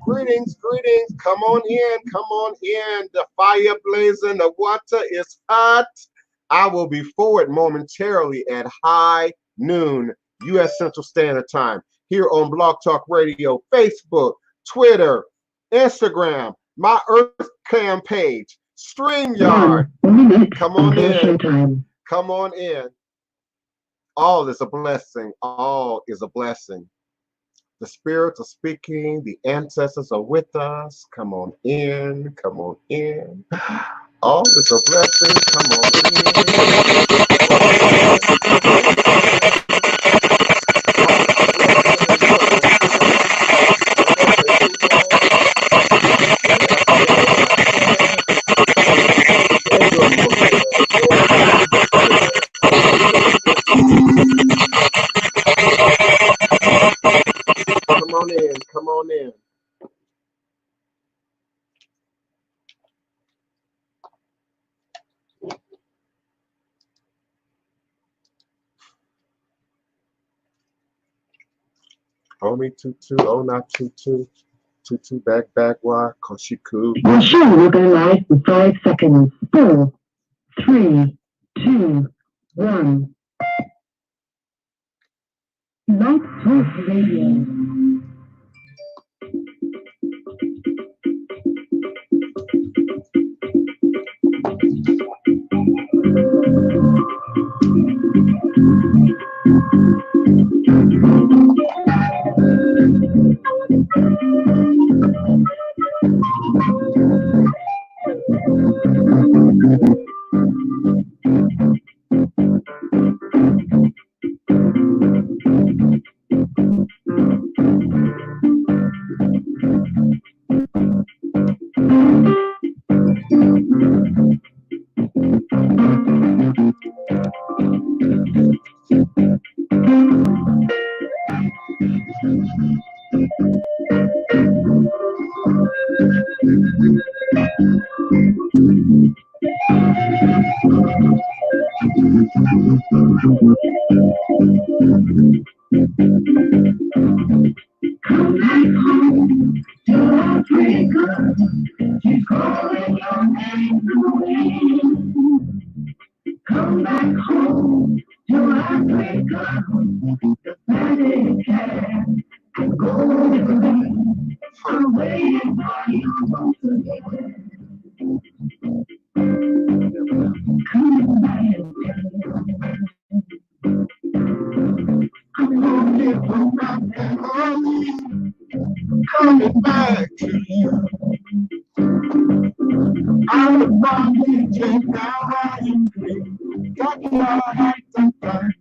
Greetings, greetings. Come on in, come on in. The fire blazing, the water is hot. I will be forward momentarily at high noon, U.S. Central Standard Time, here on Blog Talk Radio, Facebook, Twitter, Instagram, my Earth Cam page, StreamYard. Come on in. Come on in. All is a blessing. All is a blessing. The spirits are speaking. The ancestors are with us. Come on in. Come on in. All is a blessing. Come on in. Come on in. Come on in. Homie tutu, oh not tutu, tutu back why, cause she cool. Your show will go live in 5 seconds. 4, 3, 2, 1. Blog Talk Radio. Coming back to you. I was born to take now I am free. Got your heart to burn.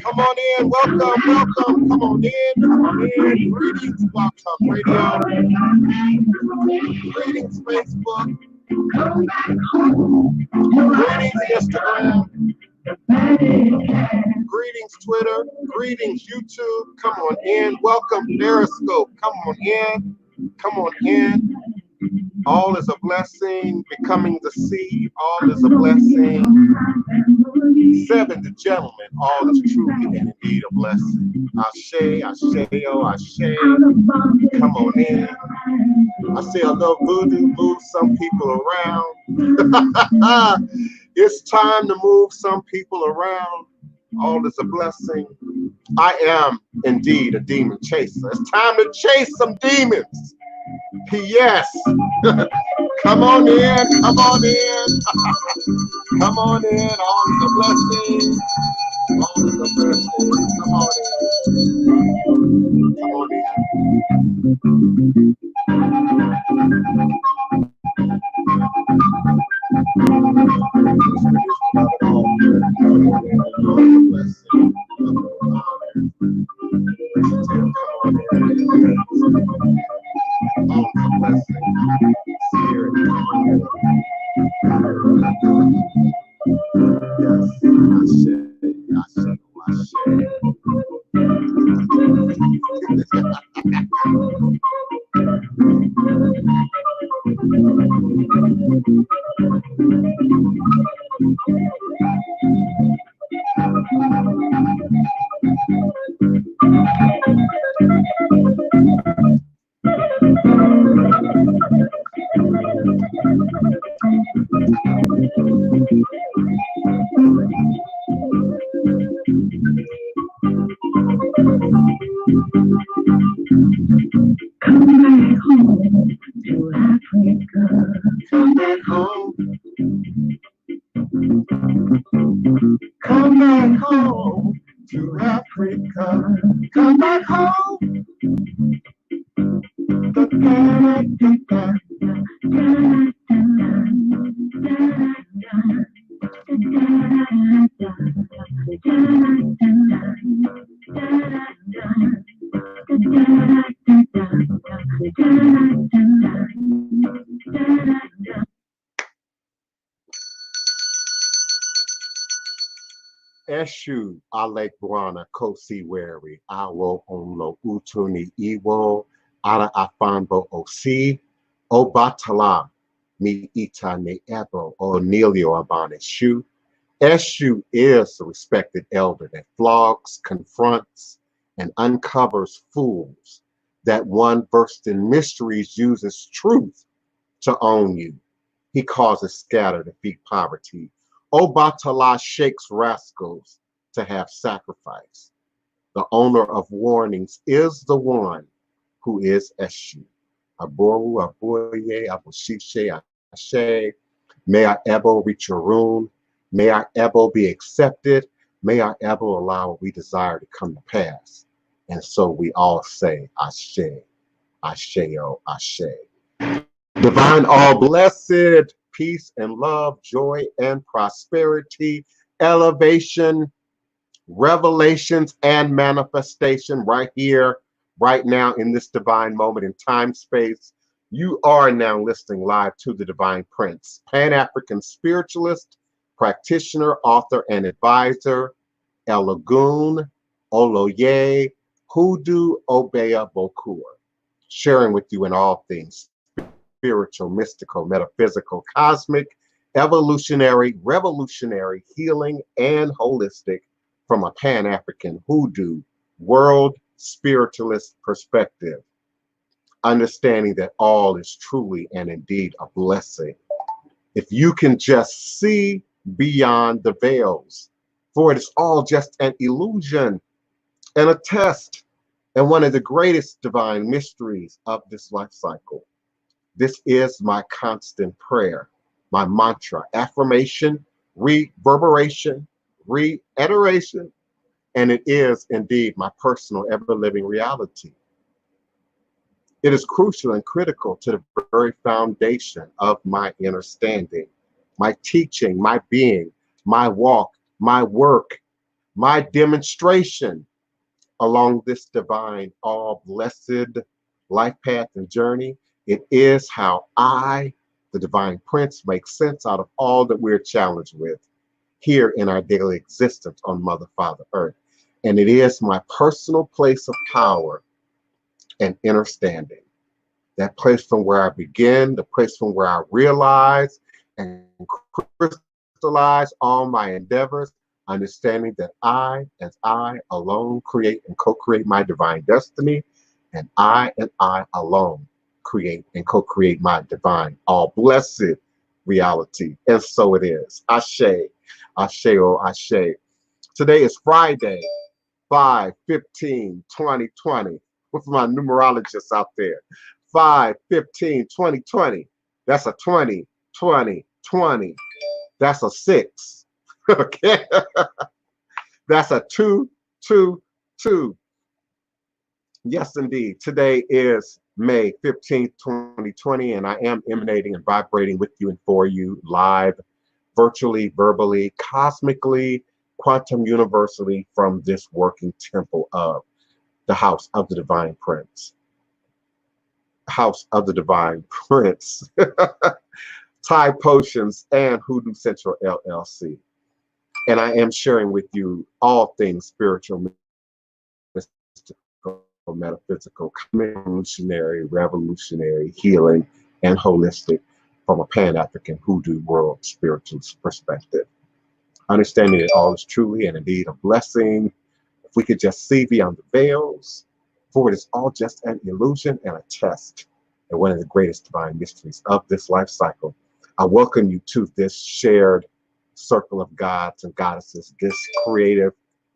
Come on in, welcome. Come on in, Greetings, Blog Talk Radio. Greetings, Facebook. Greetings, Instagram. Greetings, Twitter. Greetings, YouTube. Come on in. Welcome, Periscope. Come on in. Come on in. All is a blessing. Becoming the seed. All is a blessing. 7 the gentlemen. All is truly and indeed a blessing. Ashe, Asheo, Ashe. Come on in. I say I love Voodoo. Move some people around. It's time to move some people around. All is a blessing. I am indeed a demon chaser. It's time to chase some demons. Yes. Come on in. Come on in. Come on in. All is a blessing. All is a blessing. Come on in. Come on in. come back home. Eshu Ale Buana Kosi Weri Awo Onlo Utuni Iwo Ara Afanbo Osi Obatala Mi Ita Ne Ebo O Nilio Abane Shu. Eshu is the respected elder that flogs, confronts, and uncovers fools, that one versed in mysteries uses truth to own you. He causes scatter to feed poverty. Obatala shakes rascals to have sacrifice. The owner of warnings is the one who is Eshu. Aboru, Aboye, Aboshishe, Ashe. May our Ebo reach your room. May our Ebo be accepted. May our Ebo allow what we desire to come to pass. And so we all say, Ashe, Asheo, Ashe. Divine, all blessed, peace and love, joy and prosperity, elevation, revelations and manifestation right here, right now in this divine moment in time space. You are now listening live to the Divine Prince, Pan-African spiritualist, practitioner, author, and advisor, Elagoon, Oloye, Hoodoo, Obeya, Bokur, sharing with you in all things spiritual, mystical, metaphysical, cosmic, evolutionary, revolutionary, healing, and holistic from a Pan-African Hoodoo world spiritualist perspective, understanding that all is truly and indeed a blessing. If you can just see beyond the veils, for it is all just an illusion and a test and one of the greatest divine mysteries of this life cycle. This is my constant prayer, my mantra, affirmation, reverberation, reiteration, and it is indeed my personal ever-living reality. It is crucial and critical to the very foundation of my understanding, my teaching, my being, my walk, my work, my demonstration along this divine, all blessed life path and journey. It is how I, the Divine Prince, make sense out of all that we're challenged with here in our daily existence on Mother, Father, Earth. And it is my personal place of power and understanding. That place from where I begin, the place from where I realize and crystallize all my endeavors, understanding that I, as I alone, create and co-create my divine destiny, and I alone create and co-create my divine, all blessed reality. And so it is. Ashe, Ashe, oh Ashe. Today is Friday, 5/15/2020. What's my numerologists out there? 5/15/2020. That's a 20, 20, 20. That's a 6. Okay. That's a 2, 2, 2. Yes, indeed. Today is May 15th, 2020, and I am emanating and vibrating with you and for you live, virtually, verbally, cosmically, quantum universally from this working temple of the House of the Divine Prince. House of the Divine Prince. Thai Potions and Hoodoo Central LLC. And I am sharing with you all things spiritual, mystical, metaphysical, revolutionary, healing, and holistic from a Pan-African Hoodoo world spiritualist perspective. Understanding that all is truly and indeed a blessing. If we could just see beyond the veils, for it is all just an illusion and a test, and one of the greatest divine mysteries of this life cycle. I welcome you to this shared circle of gods and goddesses, this creative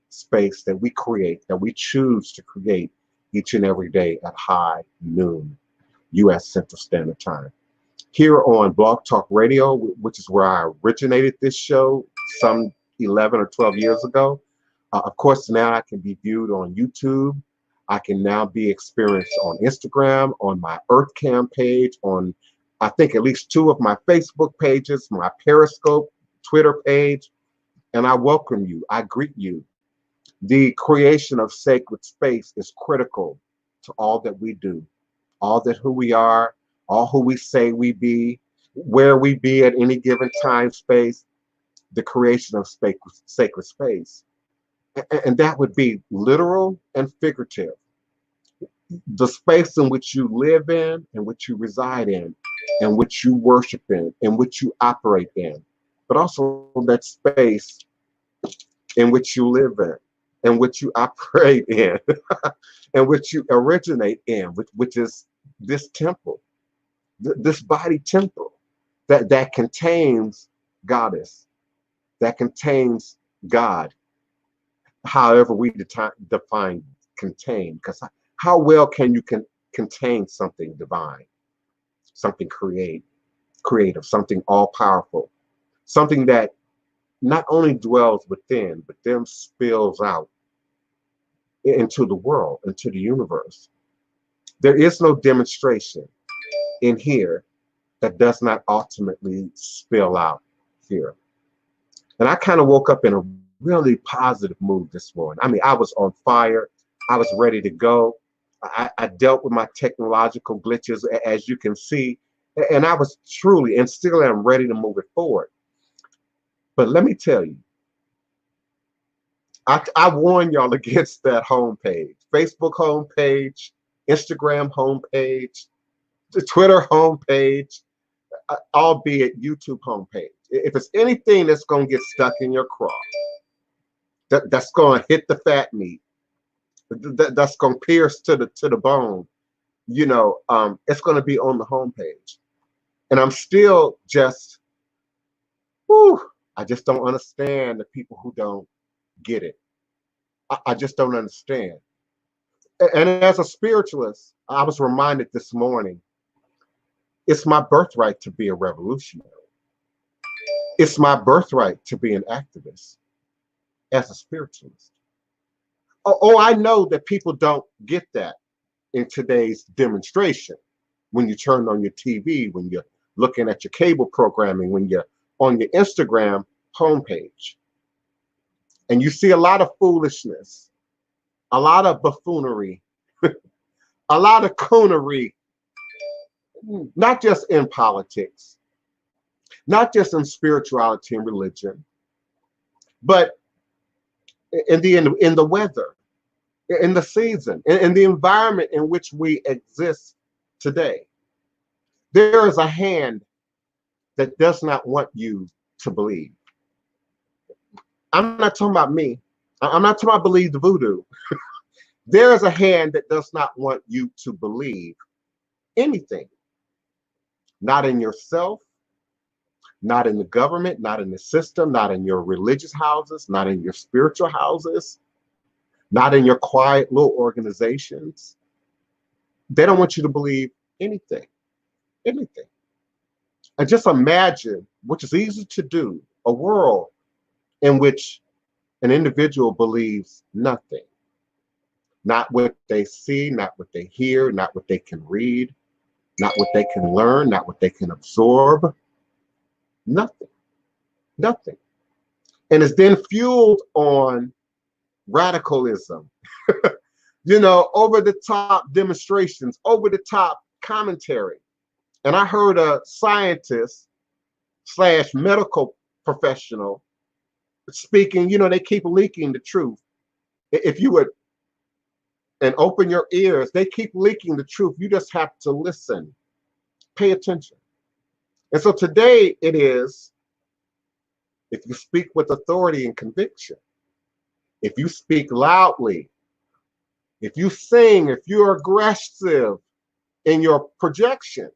space that we create, that we choose to create each and every day at high noon, US Central Standard Time. Here on Blog Talk Radio, which is where I originated this show some 11 or 12 years ago. Of course, now I can be viewed on YouTube, I can now be experienced on Instagram, on my EarthCam page, on I think at least 2 of my Facebook pages, my Periscope, Twitter page, and I welcome you. I greet you. The creation of sacred space is critical to all that we do, all that who we are, all who we say we be, where we be at any given time space, the creation of sacred space. And that would be literal and figurative. The space in which you live in which you reside in which you worship in which you operate in, but also that space in which you live in which you operate in, in which you originate in, which is this temple, this body temple that contains goddess, that contains God, however we define contain, because how well can you contain something divine, something creative, something all-powerful, something that not only dwells within, but then spills out into the world, into the universe. There is no demonstration in here that does not ultimately spill out here. And I kind of woke up in a really positive mood this morning. I mean, I was on fire. I was ready to go. I dealt with my technological glitches, as you can see, and I was truly and still am ready to move it forward. But let me tell you, I warn y'all against that homepage, Facebook homepage, Instagram homepage, the Twitter homepage, albeit YouTube homepage. If it's anything that's going to get stuck in your craw, that's going to hit the fat meat, that's going to pierce to the bone, you know, it's going to be on the homepage. And I'm still just, I just don't understand the people who don't get it. I just don't understand. And as a spiritualist, I was reminded this morning, it's my birthright to be a revolutionary. It's my birthright to be an activist as a spiritualist. Oh, I know that people don't get that in today's demonstration. When you turn on your TV, when you're looking at your cable programming, when you're on your Instagram homepage, and you see a lot of foolishness, a lot of buffoonery, a lot of coonery, not just in politics, not just in spirituality and religion, but in the weather, in the season, in the environment in which we exist today. There is a hand that does not want you to believe. I'm not talking about me. I'm not talking about believe the voodoo. There is a hand that does not want you to believe anything. Not in yourself, not in the government, not in the system, not in your religious houses, not in your spiritual houses, not in your quiet little organizations. They don't want you to believe anything, anything. And just imagine, which is easy to do, a world in which an individual believes nothing. Not what they see, not what they hear, not what they can read, not what they can learn, not what they can absorb. Nothing, nothing. And it's then fueled on radicalism, you know, over the top demonstrations, over the top commentary. And I heard a scientist / medical professional speaking, you know, they keep leaking the truth. If you would and open your ears, they keep leaking the truth. You just have to listen, pay attention. And so today it is, if you speak with authority and conviction, if you speak loudly, if you sing, if you're aggressive in your projection,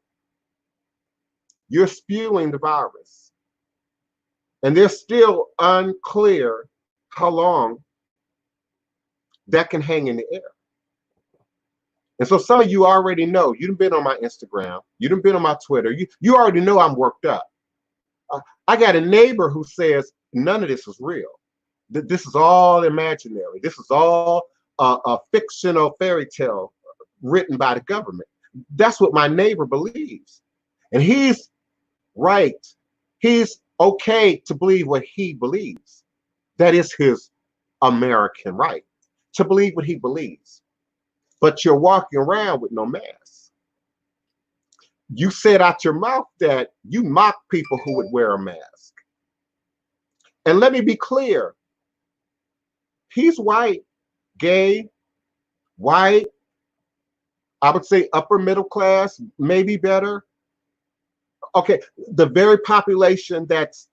you're spewing the virus. And they're still unclear how long that can hang in the air. And so some of you already know, you've been on my Instagram, you've been on my Twitter, you already know I'm worked up. I got a neighbor who says none of this is real. This is all imaginary. This is all a fictional fairy tale written by the government. That's what my neighbor believes. And he's right. He's okay to believe what he believes. That is his American right, to believe what he believes. But you're walking around with no mask. You said out your mouth that you mock people who would wear a mask. And let me be clear. He's white, gay, white, I would say upper middle class, maybe better. Okay, the very population that's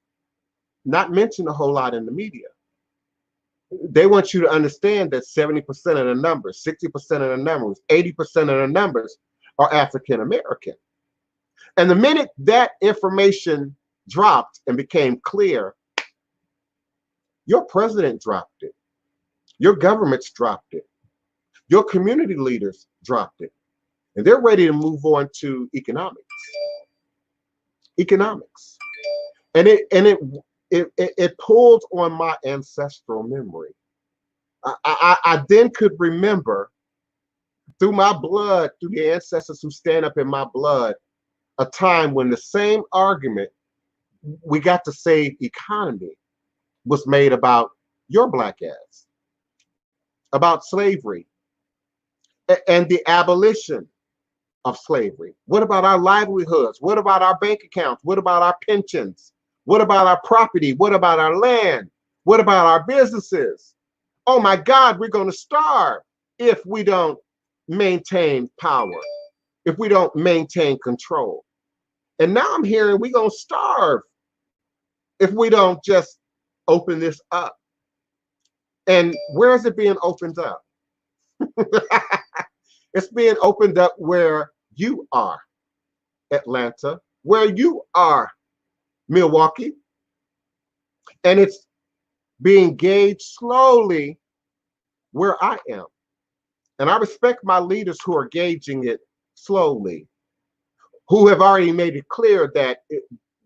not mentioned a whole lot in the media. They want you to understand that 70% of the numbers, 60% of the numbers, 80% of the numbers are African American. And the minute that information dropped and became clear, your president dropped it. Your governments dropped it. Your community leaders dropped it. And they're ready to move on to economics. Economics. And it pulled on my ancestral memory. I then could remember through my blood, through the ancestors who stand up in my blood, a time when the same argument, we got to save economy, was made about your black ass, about slavery and the abolition of slavery. What about our livelihoods? What about our bank accounts? What about our pensions? What about our property? What about our land? What about our businesses? Oh my God, we're going to starve if we don't maintain power, if we don't maintain control. And now I'm hearing we're going to starve if we don't just open this up. And where is it being opened up? It's being opened up where you are, Atlanta, where you are, Milwaukee. And it's being gauged slowly where I am. And I respect my leaders who are gauging it slowly, who have already made it clear that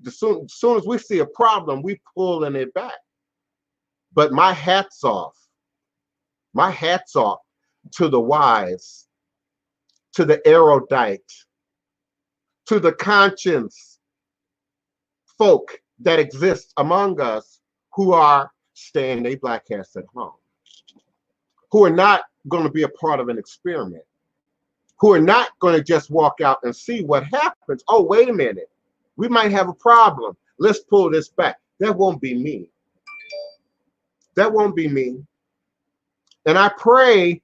as soon as we see a problem, we pulling it back. But my hat's off to the wise, to the erudite, to the conscience folk that exist among us who are staying their black ass at home, who are not going to be a part of an experiment, who are not going to just walk out and see what happens. Oh, wait a minute, we might have a problem. Let's pull this back. That won't be me. That won't be me. And I pray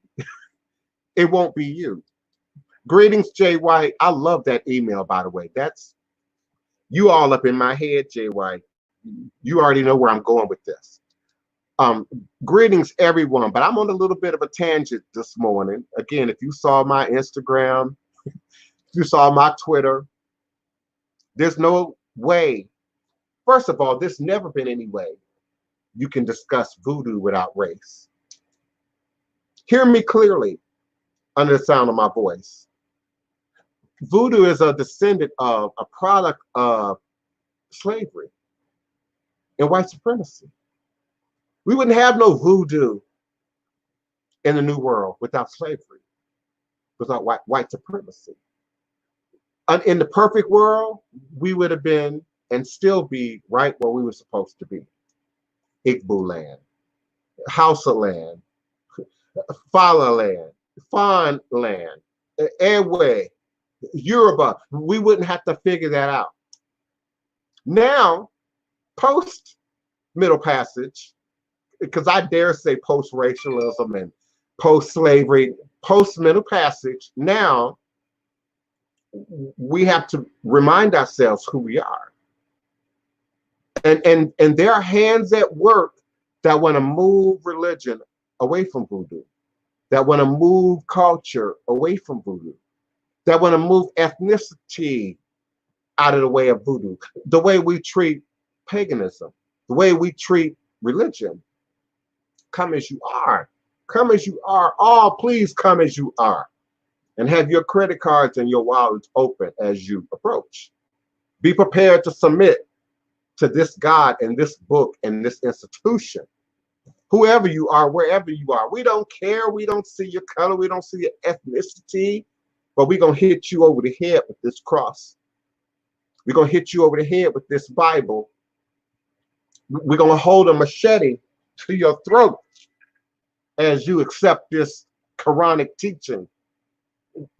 it won't be you. Greetings, Jay White. I love that email, by the way. That's you all up in my head, Jay White. You already know where I'm going with this. Greetings, everyone. But I'm on a little bit of a tangent this morning. Again, if you saw my Instagram, if you saw my Twitter, there's no way. First of all, there's never been any way you can discuss voodoo without race. Hear me clearly under the sound of my voice. Voodoo is a descendant of, a product of slavery and white supremacy. We wouldn't have no voodoo in the New World without slavery, without white supremacy. In the perfect world, we would have been and still be right where we were supposed to be. Igbo land, Hausa land, Fala land, Fon land, Ewe, Yoruba. We wouldn't have to figure that out. Now, post Middle Passage, because I dare say post-racialism and post-slavery, post-Middle Passage, now we have to remind ourselves who we are. And there are hands at work that want to move religion away from voodoo, that want to move culture away from voodoo, that want to move ethnicity out of the way of voodoo, the way we treat paganism, the way we treat religion. Come as you are. Come as you are. Oh, please come as you are. And have your credit cards and your wallets open as you approach. Be prepared to submit to this God and this book and this institution whoever you are, wherever you are. We don't care. We don't see your color. We don't see your ethnicity. But we're going to hit you over the head with this cross. We're going to hit you over the head with this Bible. We're going to hold a machete to your throat as you accept this Quranic teaching.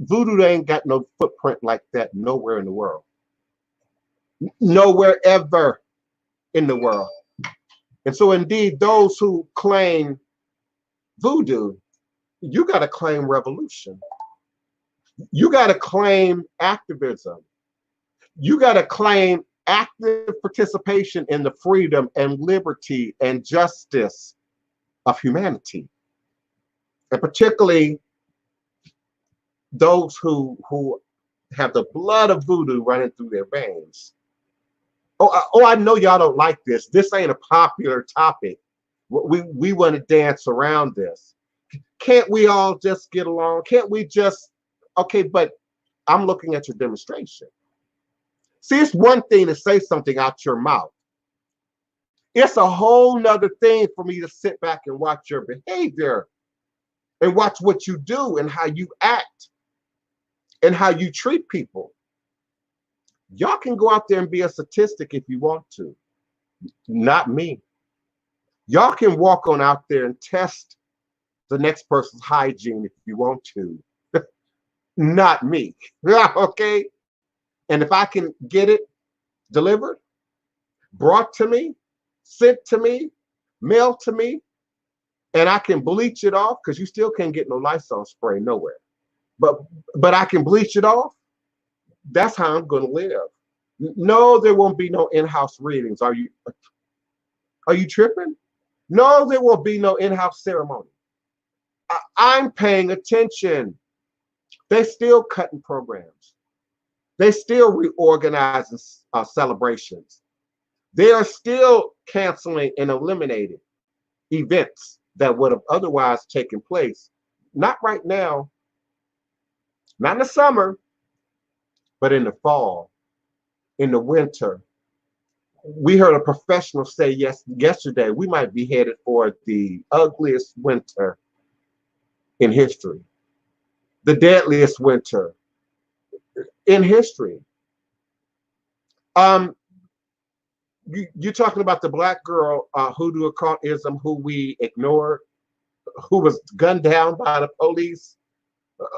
Voodoo ain't got no footprint like that nowhere in the world. Nowhere ever in the world. And so indeed, those who claim voodoo, you got to claim revolution. You got to claim activism. You got to claim active participation in the freedom and liberty and justice of humanity. And particularly those who have the blood of voodoo running through their veins. Oh, I know y'all don't like this. This ain't a popular topic. We want to dance around this. Can't we all just get along? Can't we just, okay, but I'm looking at your demonstration. See, it's one thing to say something out your mouth. It's a whole nother thing for me to sit back and watch your behavior and watch what you do and how you act and how you treat people. Y'all can go out there and be a statistic if you want to. Not me. Y'all can walk on out there and test the next person's hygiene if you want to. Not me. Okay? And if I can get it delivered, brought to me, sent to me, mailed to me, and I can bleach it off, because you still can't get no Lysol spray nowhere. But I can bleach it off. That's how I'm going to live. No, there won't be no in-house readings. Are you tripping? No, there will be no in-house ceremony. I'm paying attention. They're still cutting programs. They're still reorganizing celebrations. They are still canceling and eliminating events that would have otherwise taken place. Not right now, not in the summer, but in the fall, in the winter. We heard a professional say yesterday, we might be headed for the ugliest winter in history, the deadliest winter in history. You're talking about the black girl, Hoodoo occultism, who we ignored, who was gunned down by the police,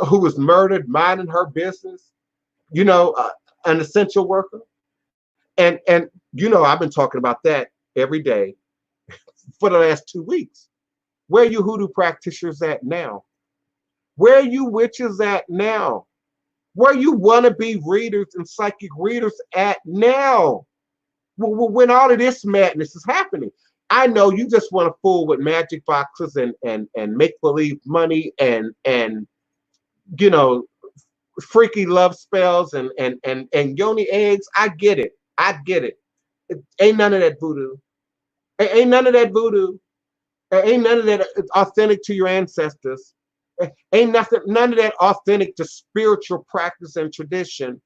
who was murdered minding her business. You know, an essential worker. And you know, I've been talking about that every day for the last 2 weeks. Where are you Hoodoo practitioners at now? Where are you witches at now? Where are you wannabe readers and psychic readers at now? When all of this madness is happening. I know you just want to fool with magic boxes and make-believe money and you know, freaky love spells and yoni eggs. I get it. Ain't none of that voodoo. Ain't none of that voodoo. Ain't none of that authentic to your ancestors. Ain't none of that authentic to spiritual practice and tradition.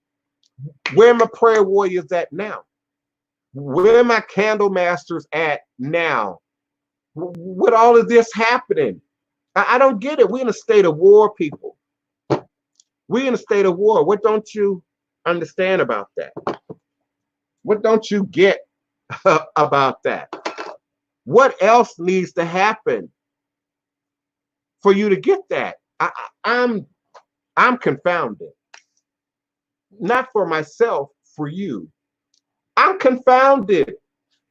Where are my prayer warriors at now? Where are my candle masters at now? With all of this happening, I don't get it. We're in a state of war, people. We're in a state of war. What don't you understand about that? What don't you get about that? What else needs to happen for you to get that? I'm confounded. Not for myself, for you. I'm confounded.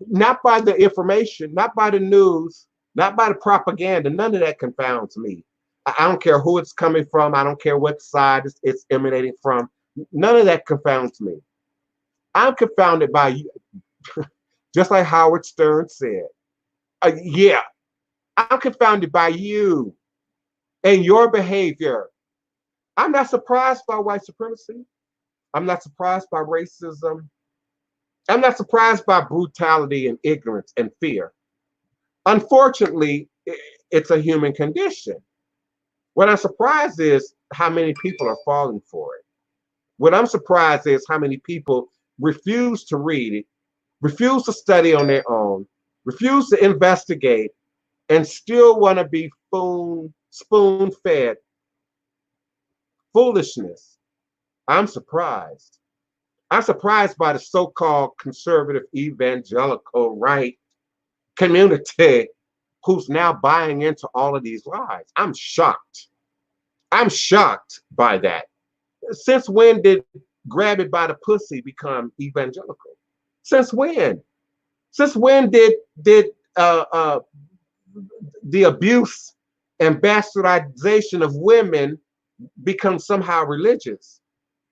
Not by the information, not by the news, not by the propaganda. None of that confounds me. I don't care who it's coming from. I don't care what side it's emanating from. None of that confounds me. I'm confounded by you. Just like Howard Stern said. Yeah, I'm confounded by you and your behavior. I'm not surprised by white supremacy. I'm not surprised by racism. I'm not surprised by brutality and ignorance and fear. Unfortunately, it's a human condition. What I'm surprised is how many people are falling for it. What I'm surprised is how many people refuse to read it, refuse to study on their own, refuse to investigate, and still want to be spoon-fed foolishness. I'm surprised. I'm surprised by the so-called conservative evangelical right community who's now buying into all of these lies. I'm shocked. I'm shocked by that. Since when did grab it by the pussy become evangelical? Since when? Since when did the abuse and bastardization of women become somehow religious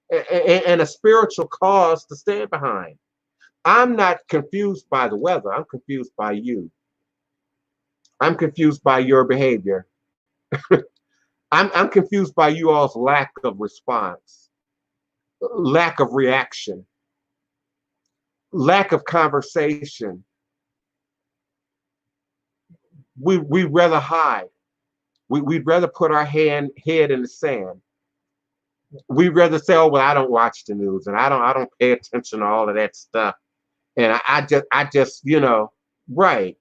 and a spiritual cause to stand behind? I'm not confused by the weather. I'm confused by you. I'm confused by your behavior. I'm confused by you all's lack of response, lack of reaction, lack of conversation. We'd rather hide. We'd rather put our head in the sand. We'd rather say, "Oh well, I don't watch the news and I don't pay attention to all of that stuff." And I just, right.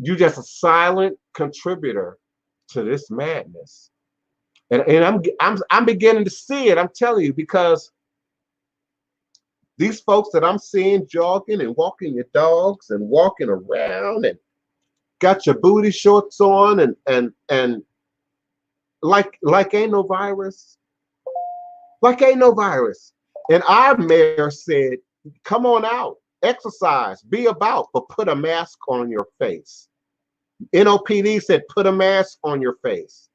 You're just a silent contributor to this madness. And I'm beginning to see it. I'm telling you, because these folks that I'm seeing jogging and walking your dogs and walking around and got your booty shorts on and like ain't no virus. Like ain't no virus. And our mayor said, come on out, exercise, be about, but put a mask on your face. NOPD said, put a mask on your face.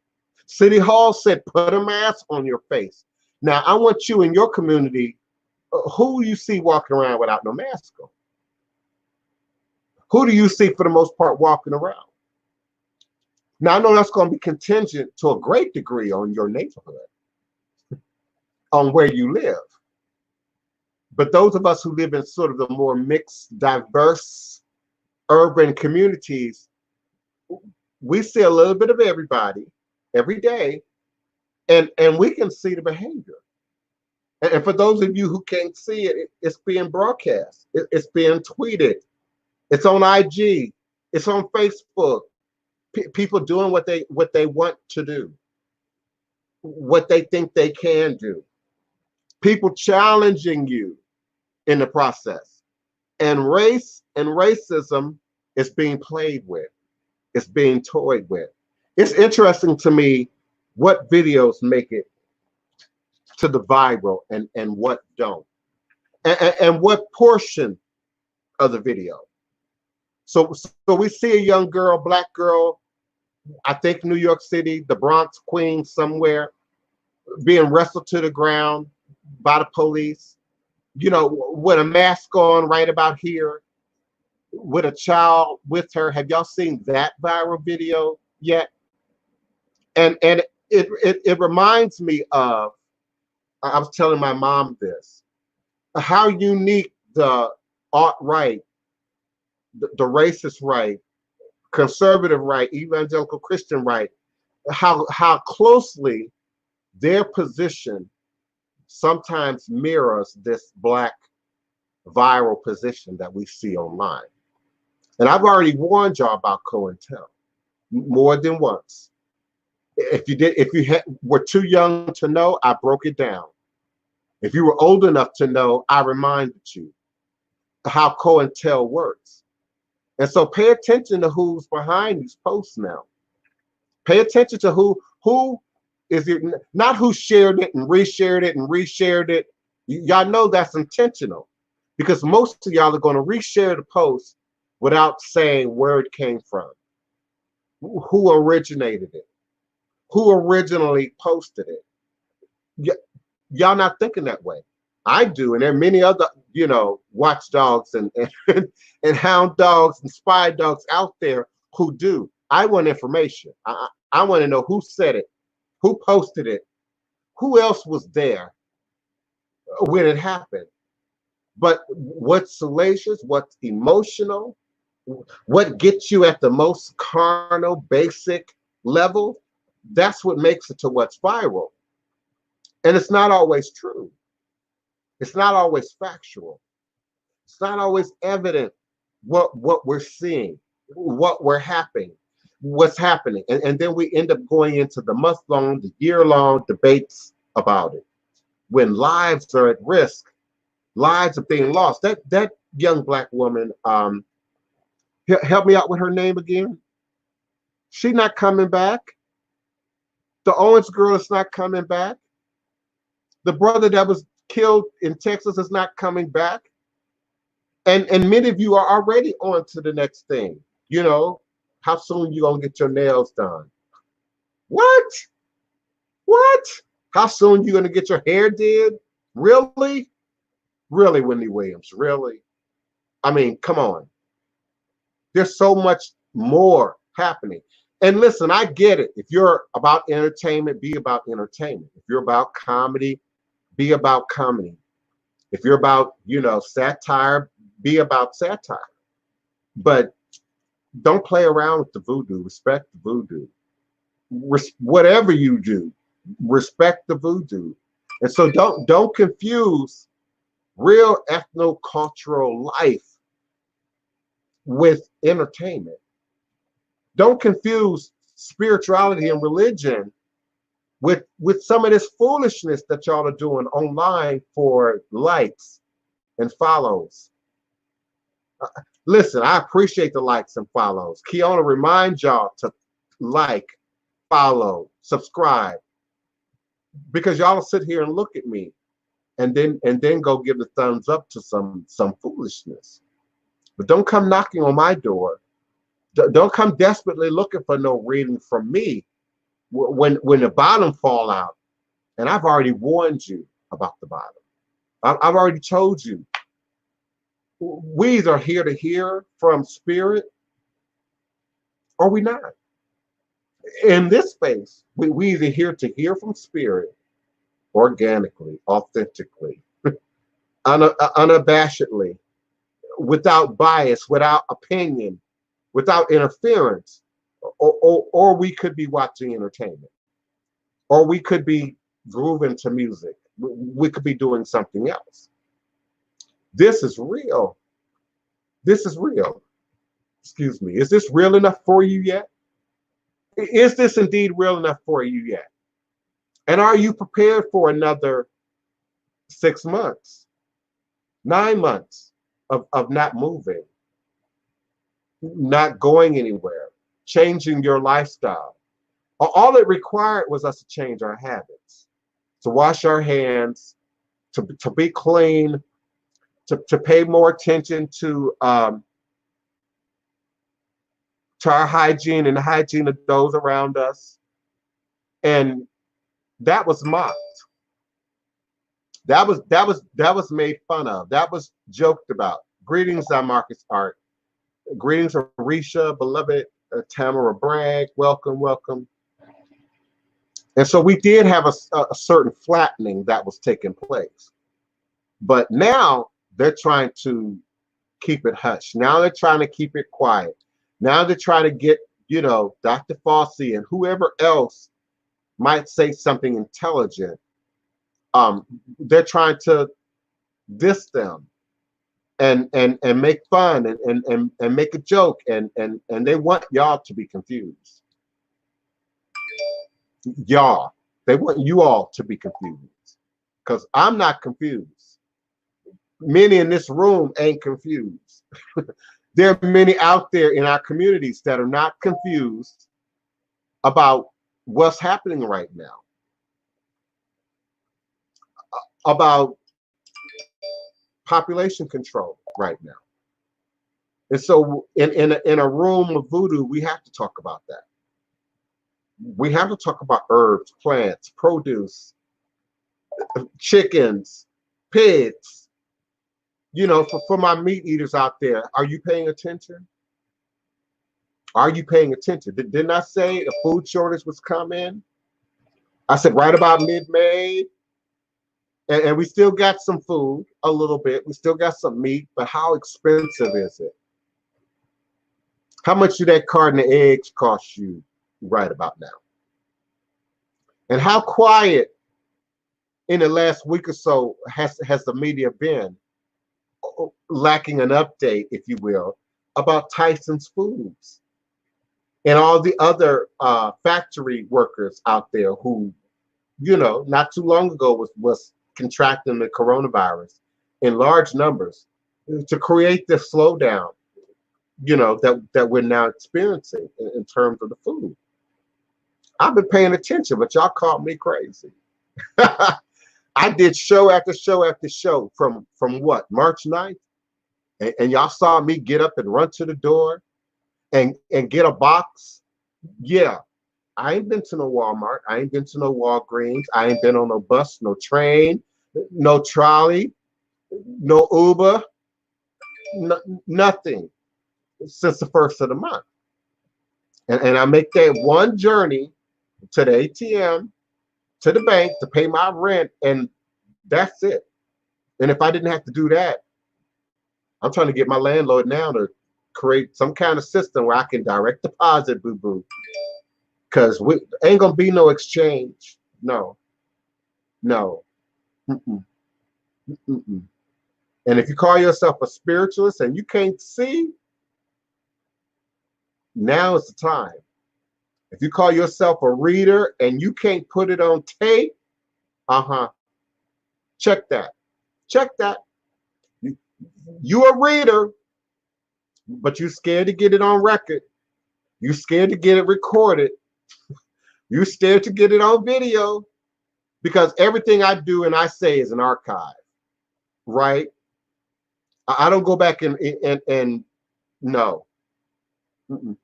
City Hall said, put a mask on your face. Now, I want you in your community, who you see walking around without no mask on? Who do you see for the most part walking around? Now, I know that's going to be contingent to a great degree on your neighborhood, on where you live. But those of us who live in sort of the more mixed, diverse urban communities, we see a little bit of everybody every day, and we can see the behavior. And for those of you who can't see it, it's being broadcast. It's being tweeted. It's on IG. It's on Facebook. People doing what they want to do, what they think they can do. People challenging you in the process. And race and racism is being played with. It's being toyed with. It's interesting to me what videos make it to the viral and what don't. And what portion of the video. So we see a young girl, black girl, I think New York City, the Bronx, Queens, somewhere, being wrestled to the ground by the police, with a mask on right about here, with a child with her. Have y'all seen that viral video yet? And it reminds me of, I was telling my mom this, how unique the alt-right, the racist right, conservative right, evangelical Christian right, how closely their position sometimes mirrors this black viral position that we see online. And I've already warned y'all about COINTEL more than once. If you were too young to know, I broke it down. If you were old enough to know, I reminded you how COINTEL works. And so pay attention to who's behind these posts now. Pay attention to who is it, not who shared it and reshared it and reshared it. Y'all know that's intentional, because most of y'all are going to reshare the post without saying where it came from, who originated it, who originally posted it. Y'all not thinking that way. I do, and there are many other, watchdogs and hound dogs and spy dogs out there who do. I want information. I want to know who said it, who posted it, who else was there when it happened. But what's salacious, what's emotional, what gets you at the most carnal, basic level, that's what makes it to what's viral. And it's not always true. It's not always factual. It's not always evident what we're seeing. what we're happening, what's happening. And then we end up going into the month-long, the year-long debates about it. When lives are at risk, lives are being lost. That young black woman, help me out with her name again. She's not coming back. The Owens girl is not coming back. The brother that was killed in Texas is not coming back. And many of you are already on to the next thing. You know, how soon you gonna get your nails done? What? What? How soon you gonna get your hair did? Really? Really, Wendy Williams? Really? I mean, come on. There's so much more happening. And listen, I get it. If you're about entertainment, be about entertainment. If you're about comedy, be about comedy. If you're about, you know, satire, be about satire. But don't play around with the voodoo. Respect the voodoo. Whatever you do, respect the voodoo. And so don't confuse real ethno-cultural life with entertainment. Don't confuse spirituality and religion with some of this foolishness that y'all are doing online for likes and follows. Listen, I appreciate the likes and follows. Kiana reminds y'all to like, follow, subscribe, because y'all sit here and look at me and then go give the thumbs up to some foolishness. But don't come knocking on my door. Don't come desperately looking for no reading from me when the bottom fall out. And I've already warned you about the bottom. I've already told you. We either here to hear from spirit or we not. In this space, we either here to hear from spirit organically, authentically, unabashedly, without bias, without opinion, without interference, or we could be watching entertainment, or we could be grooving to music. We could be doing something else. This is real. This is real. Excuse me. Is this real enough for you yet? Is this indeed real enough for you yet? And are you prepared for another 6 months, 9 months of not moving, not going anywhere, changing your lifestyle? All it required was us to change our habits, to wash our hands, to be clean, to pay more attention to our hygiene and the hygiene of those around us. And that was mocked. That was made fun of. That was joked about. Greetings, Marcus Art. Greetings, Arisha, beloved Tamara Bragg. Welcome, welcome. And so we did have a certain flattening that was taking place. But now they're trying to keep it hush. Now they're trying to keep it quiet. Now they're trying to get, you know, Dr. Fauci and whoever else might say something intelligent. They're trying to diss them and make fun and make a joke and they want y'all to be confused. Y'all, they want you all to be confused, because I'm not confused. Many in this room ain't confused. There are many out there in our communities that are not confused about what's happening right now, about population control right now. And so in a room of voodoo, we have to talk about that. We have to talk about herbs, plants, produce, chickens, pigs. You know, for my meat eaters out there, are you paying attention? Are you paying attention? Didn't I say a food shortage was coming? I said right about mid-May. And we still got some food, a little bit. We still got some meat, but how expensive is it? How much do that carton of eggs cost you right about now? And how quiet in the last week or so has the media been, lacking an update, if you will, about Tyson's Foods and all the other factory workers out there who, you know, not too long ago was contracting the coronavirus in large numbers to create this slowdown, you know, that we're now experiencing in terms of the food. I've been paying attention, but y'all called me crazy. I did show after show after show from what, March 9th? And y'all saw me get up and run to the door and get a box. Yeah, I ain't been to no Walmart. I ain't been to no Walgreens. I ain't been on no bus, no train, no trolley, no Uber, nothing since the first of the month. And I make that one journey to the ATM, to the bank to pay my rent, and that's it. And if I didn't have to do that, I'm trying to get my landlord now to create some kind of system where I can direct deposit, boo-boo. Because we ain't gonna be no exchange. No. Mm-mm. Mm-mm. And if you call yourself a spiritualist and you can't see, now is the time. If you call yourself a reader and you can't put it on tape, check that. Check that. You're a reader, but you're scared to get it on record. You're scared to get it recorded. You're scared to get it on video because everything I do and I say is an archive, right? I don't go back and no. Mm-mm.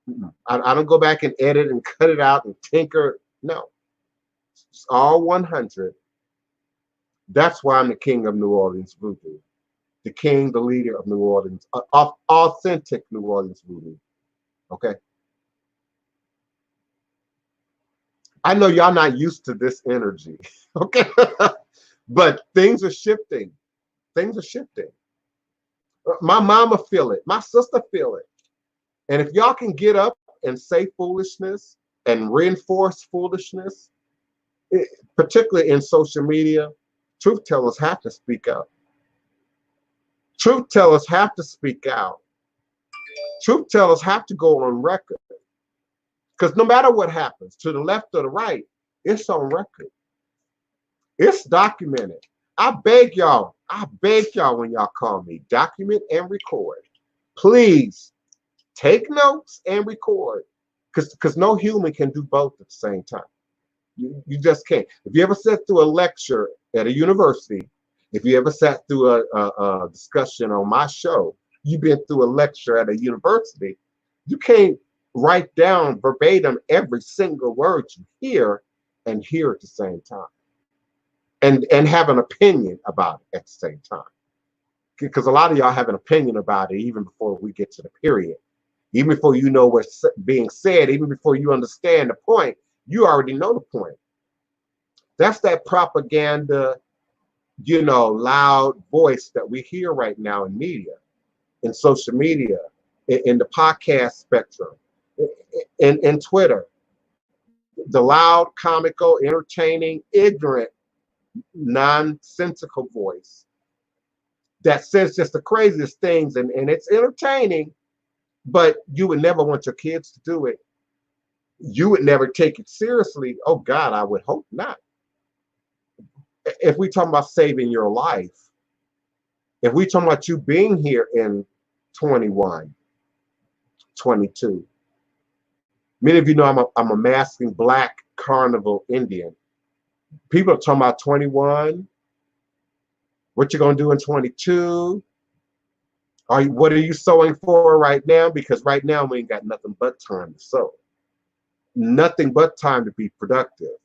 Mm-mm. I don't go back and edit and cut it out and tinker. No. It's all 100. That's why I'm the king of New Orleans Voodoo. The king, the leader of New Orleans, authentic New Orleans Voodoo. Okay? I know y'all not used to this energy, okay? But things are shifting. Things are shifting. My mama feel it. My sister feel it. And if y'all can get up and say foolishness and reinforce foolishness, particularly in social media, truth tellers have to speak up. Truth tellers have to speak out. Truth tellers have to go on record. Because no matter what happens, to the left or the right, it's on record. It's documented. I beg y'all when y'all call me, document and record. Please take notes and record. Because no human can do both at the same time. You just can't. If you ever sat through a lecture at a university, if you ever sat through a discussion on my show, you've been through a lecture at a university, you can't write down verbatim every single word you hear and hear at the same time. And have an opinion about it at the same time. Because a lot of y'all have an opinion about it even before we get to the period. Even before you know what's being said, even before you understand the point, you already know the point. That's that propaganda, you know, loud voice that we hear right now in media, in social media, in the podcast spectrum, in Twitter. The loud, comical, entertaining, ignorant, nonsensical voice that says just the craziest things, and it's entertaining, but you would never want your kids to do it. You would never take it seriously. Oh God, I would hope not. If we talk about saving your life, if we talk about you being here in 21, 22, many of you know I'm a masking Black carnival Indian. People are talking about 21, what you're gonna do in 22, what are you sowing for right now? Because right now we ain't got nothing but time to sow. Nothing but time to be productive.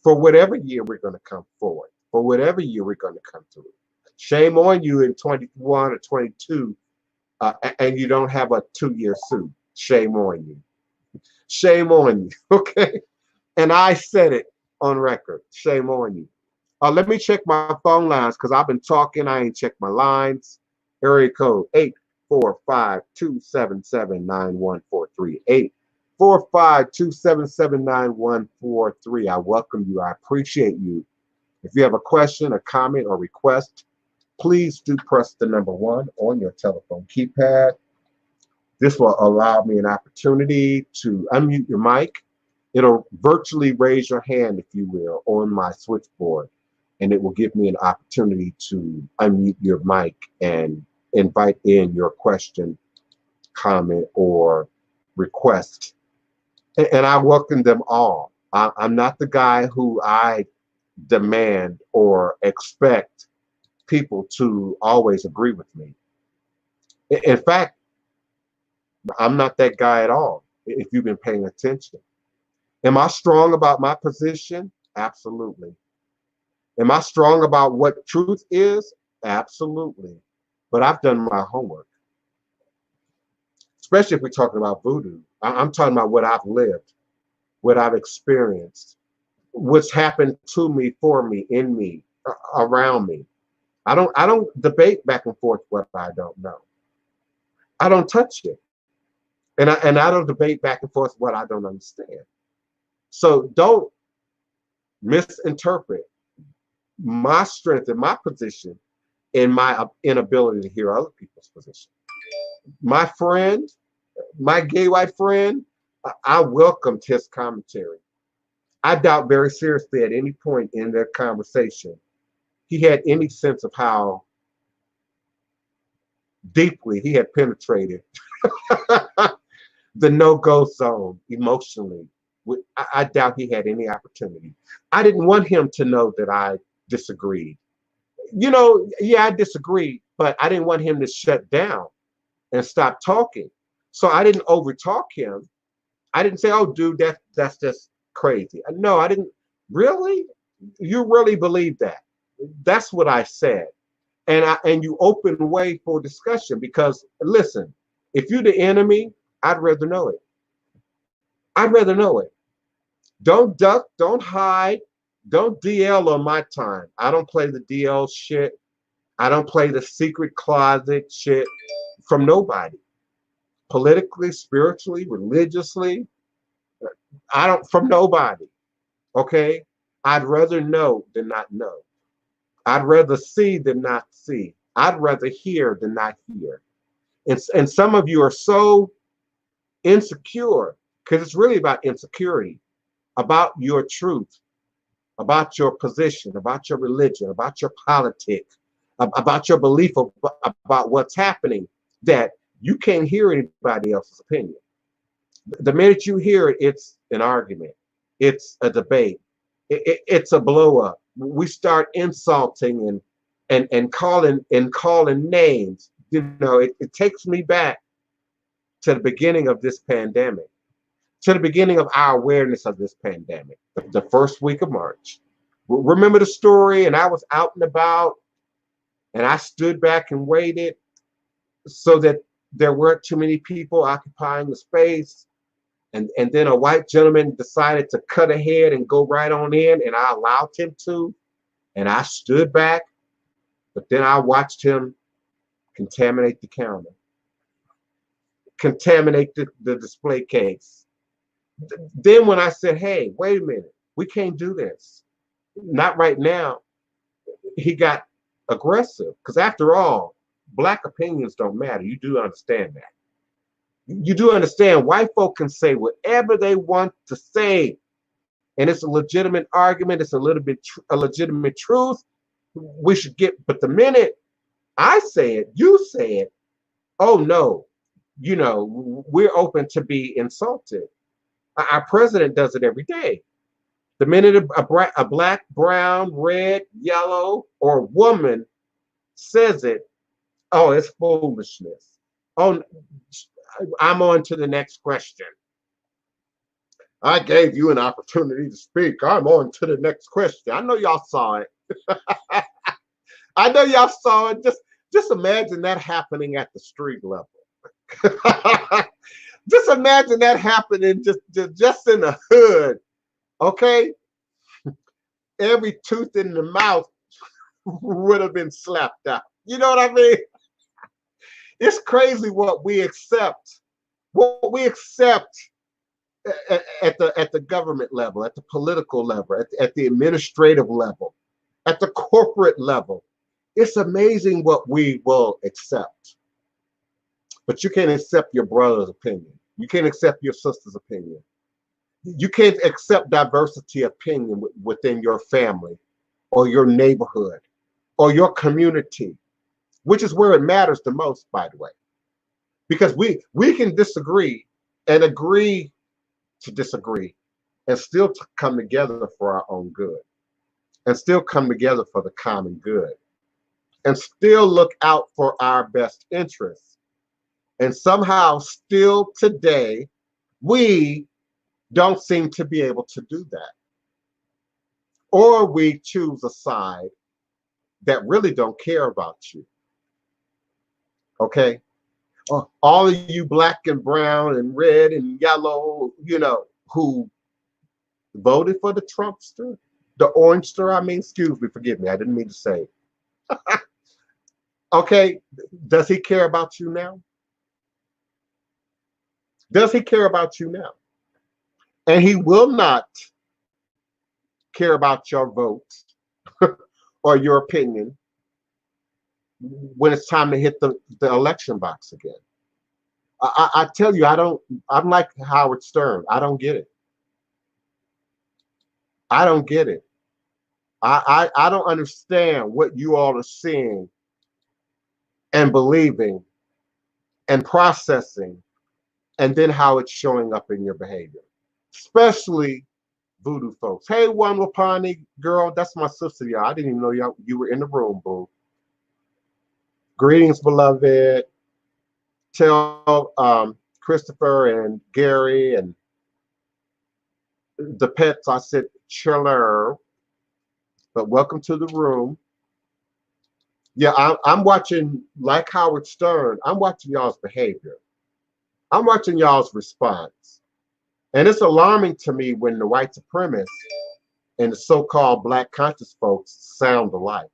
For whatever year we're going to come forward, for whatever year we're going to come through. Shame on you in 21 or 22 and you don't have a 2-year suit. Shame on you. Shame on you, okay? And I said it on record. Shame on you. Let me check my phone lines because I've been talking. I ain't checked my lines. Area code 845-277-9143. 845-277-9143. I welcome you. I appreciate you. If you have a question, a comment, or request, please do press the number 1 on your telephone keypad. This will allow me an opportunity to unmute your mic. It'll virtually raise your hand, if you will, on my switchboard, and it will give me an opportunity to unmute your mic and invite in your question, comment, or request. And I welcome them all. I'm not the guy who I demand or expect people to always agree with me. In fact, I'm not that guy at all, if you've been paying attention. Am I strong about my position? Absolutely. Am I strong about what truth is? Absolutely. But I've done my homework. Especially if we're talking about voodoo. I'm talking about what I've lived, what I've experienced, what's happened to me, for me, in me, around me. I don't debate back and forth what I don't know. I don't touch it. And I don't debate back and forth what I don't understand. So don't misinterpret my strength and my position in my inability to hear other people's position. My friend, my gay white friend, I welcomed his commentary. I doubt very seriously at any point in their conversation he had any sense of how deeply he had penetrated the no-go zone emotionally. I doubt he had any opportunity. I didn't want him to know that I disagreed. You know, yeah, I disagreed, but I didn't want him to shut down and stop talking. So I didn't overtalk him. I didn't say, "Oh, dude, that's just crazy." No, I didn't. Really? You really believe that? That's what I said. And you open the way for discussion, because listen, if you're the enemy, I'd rather know it. I'd rather know it. Don't duck, don't hide, don't DL on my time. I don't play the DL shit. I don't play the secret closet shit from nobody. Politically, spiritually, religiously, I don't, from nobody. Okay? I'd rather know than not know. I'd rather see than not see. I'd rather hear than not hear. And some of you are so insecure, because it's really about insecurity, about your truth, about your position, about your religion, about your politics, about your belief about what's happening, that you can't hear anybody else's opinion. The minute you hear it, it's an argument. It's a debate. It's a blow up. We start insulting and calling names. You know, it takes me back to the beginning of this pandemic, to the beginning of our awareness of this pandemic, the first week of March. Remember the story? And I was out and about, and I stood back and waited so that there weren't too many people occupying the space. And then a white gentleman decided to cut ahead and go right on in, and I allowed him to. And I stood back, but then I watched him contaminate the counter, contaminate the display case. Then when I said, "Hey, wait a minute, we can't do this. Not right now," he got aggressive, because after all, Black opinions don't matter. You do understand that. You do understand white folk can say whatever they want to say, and it's a legitimate argument. It's a legitimate truth. We should get, but the minute I say it, you say it, oh no, you know, we're open to be insulted. Our president does it every day. The minute a black, brown, red, yellow, or woman says it, oh, it's foolishness. Oh, I'm on to the next question. I gave you an opportunity to speak. I'm on to the next question. I know y'all saw it. I know y'all saw it. Just imagine that happening at the street level. Just imagine that happening just in the hood. Okay? Every tooth in the mouth would have been slapped out. You know what I mean? It's crazy what we accept. What we accept at the government level, at the political level, at the administrative level, at the corporate level. It's amazing what we will accept. But you can't accept your brother's opinion. You can't accept your sister's opinion. You can't accept diversity of opinion within your family or your neighborhood or your community, which is where it matters the most, by the way. Because we can disagree and agree to disagree and still come together for our own good and still come together for the common good and still look out for our best interests. And somehow still today, we don't seem to be able to do that. Or we choose a side that really don't care about you. Okay? All of you black and brown and red and yellow, you know, who voted for the Trumpster, the Orangester, I mean, excuse me, forgive me, I didn't mean to say. Okay, does he care about you now? Does he care about you now? And he will not care about your vote or your opinion when it's time to hit the election box again. I tell you, I'm like Howard Stern. I don't get it. I don't get it. I don't understand what you all are seeing and believing and processing, and then how it's showing up in your behavior, especially voodoo folks. Hey, One Wapani girl, that's my sister, y'all. I didn't even know you were in the room, boo. Greetings, beloved. Tell Christopher and Gary and the pets I said chiller, but welcome to the room. Yeah, I'm watching, like Howard Stern, I'm watching y'all's behavior. I'm watching y'all's response. And it's alarming to me when the white supremacists and the so-called black conscious folks sound alike.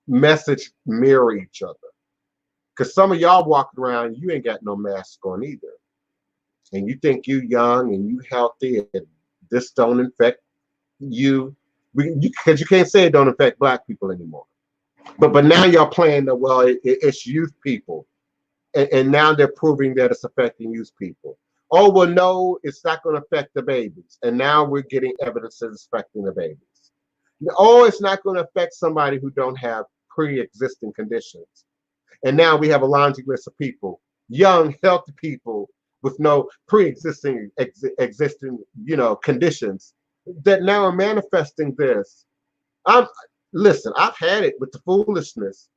Message mirror each other. Because some of y'all walking around, you ain't got no mask on either. And you think you young and you healthy and this don't infect you. Because you can't say it don't affect black people anymore. But now y'all playing the, well, it's youth people. And now they're proving that it's affecting youth people. Oh, well, no, it's not going to affect the babies. And now we're getting evidence that it's affecting the babies. Oh, it's not going to affect somebody who don't have pre-existing conditions. And now we have a laundry list of people, young, healthy people with no pre-existing existing, conditions that now are manifesting this. Listen, I've had it with the foolishness.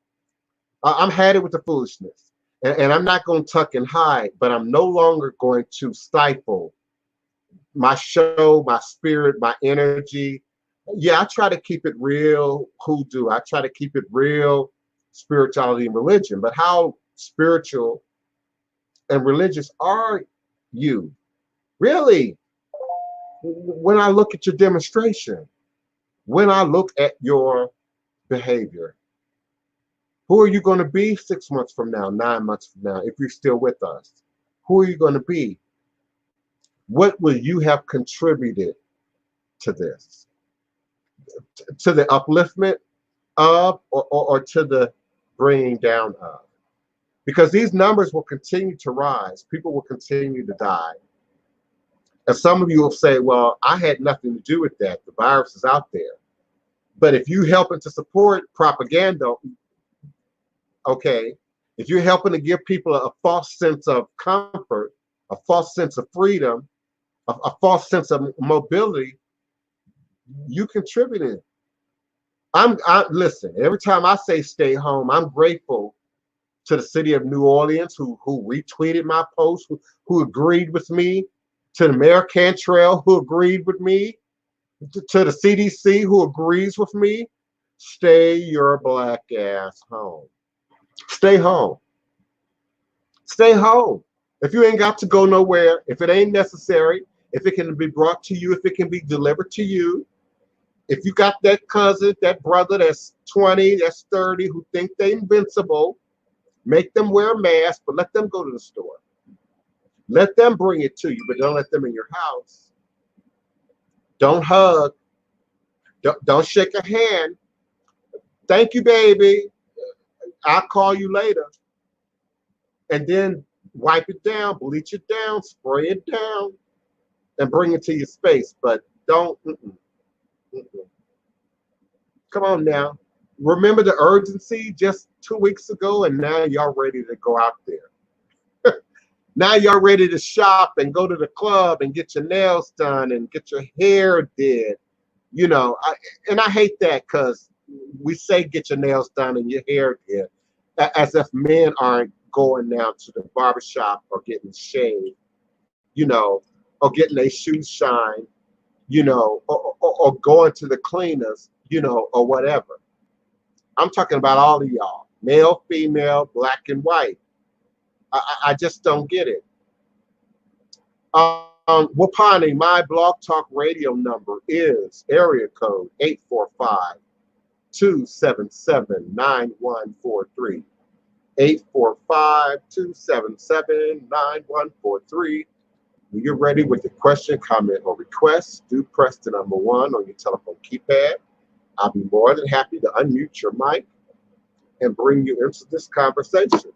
I'm had it with the foolishness. And I'm not going to tuck and hide, but I'm no longer going to stifle my show, my spirit, my energy. Yeah, I try to keep it real hoodoo. I try to keep it real spirituality and religion. But how spiritual and religious are you? Really? When I look at your demonstration, when I look at your behavior, who are you going to be 6 months from now, 9 months from now, if you're still with us? Who are you going to be? What will you have contributed to this? To the upliftment of, or to the bringing down of? Because these numbers will continue to rise. People will continue to die. And some of you will say, well, I had nothing to do with that. The virus is out there. But if you're helping to support propaganda, okay, if you're helping to give people a false sense of comfort, a false sense of freedom, a false sense of mobility, you contributed. Listen, every time I say stay home, I'm grateful to the city of New Orleans who retweeted my post, who agreed with me, to the Mayor Cantrell who agreed with me, to the CDC who agrees with me. Stay your black ass home. Stay home. Stay home. If you ain't got to go nowhere, if it ain't necessary, if it can be brought to you, if it can be delivered to you, if you got that cousin, that brother that's 20, that's 30, who think they invincible, make them wear a mask, but let them go to the store. Let them bring it to you, but don't let them in your house. Don't hug. Don't shake a hand. Thank you, baby. I'll call you later. And then wipe it down, bleach it down, spray it down, and bring it to your space. But don't. Come on now. Remember the urgency just 2 weeks ago, and now y'all ready to go out there. Now y'all ready to shop and go to the club and get your nails done and get your hair did. You know, and I hate that because we say get your nails done and your hair did, as if men aren't going now to the barbershop or getting shaved, you know, or getting their shoes shined, you know, or going to the cleaners, you know, or whatever. I'm talking about all of y'all, male, female, black and white. I just don't get it. Wapani, my Blog Talk Radio number is area code 845-277-9143. 845-277-9143. When you're ready with your question, comment, or request, do press the number 1 on your telephone keypad. I'll be more than happy to unmute your mic and bring you into this conversation.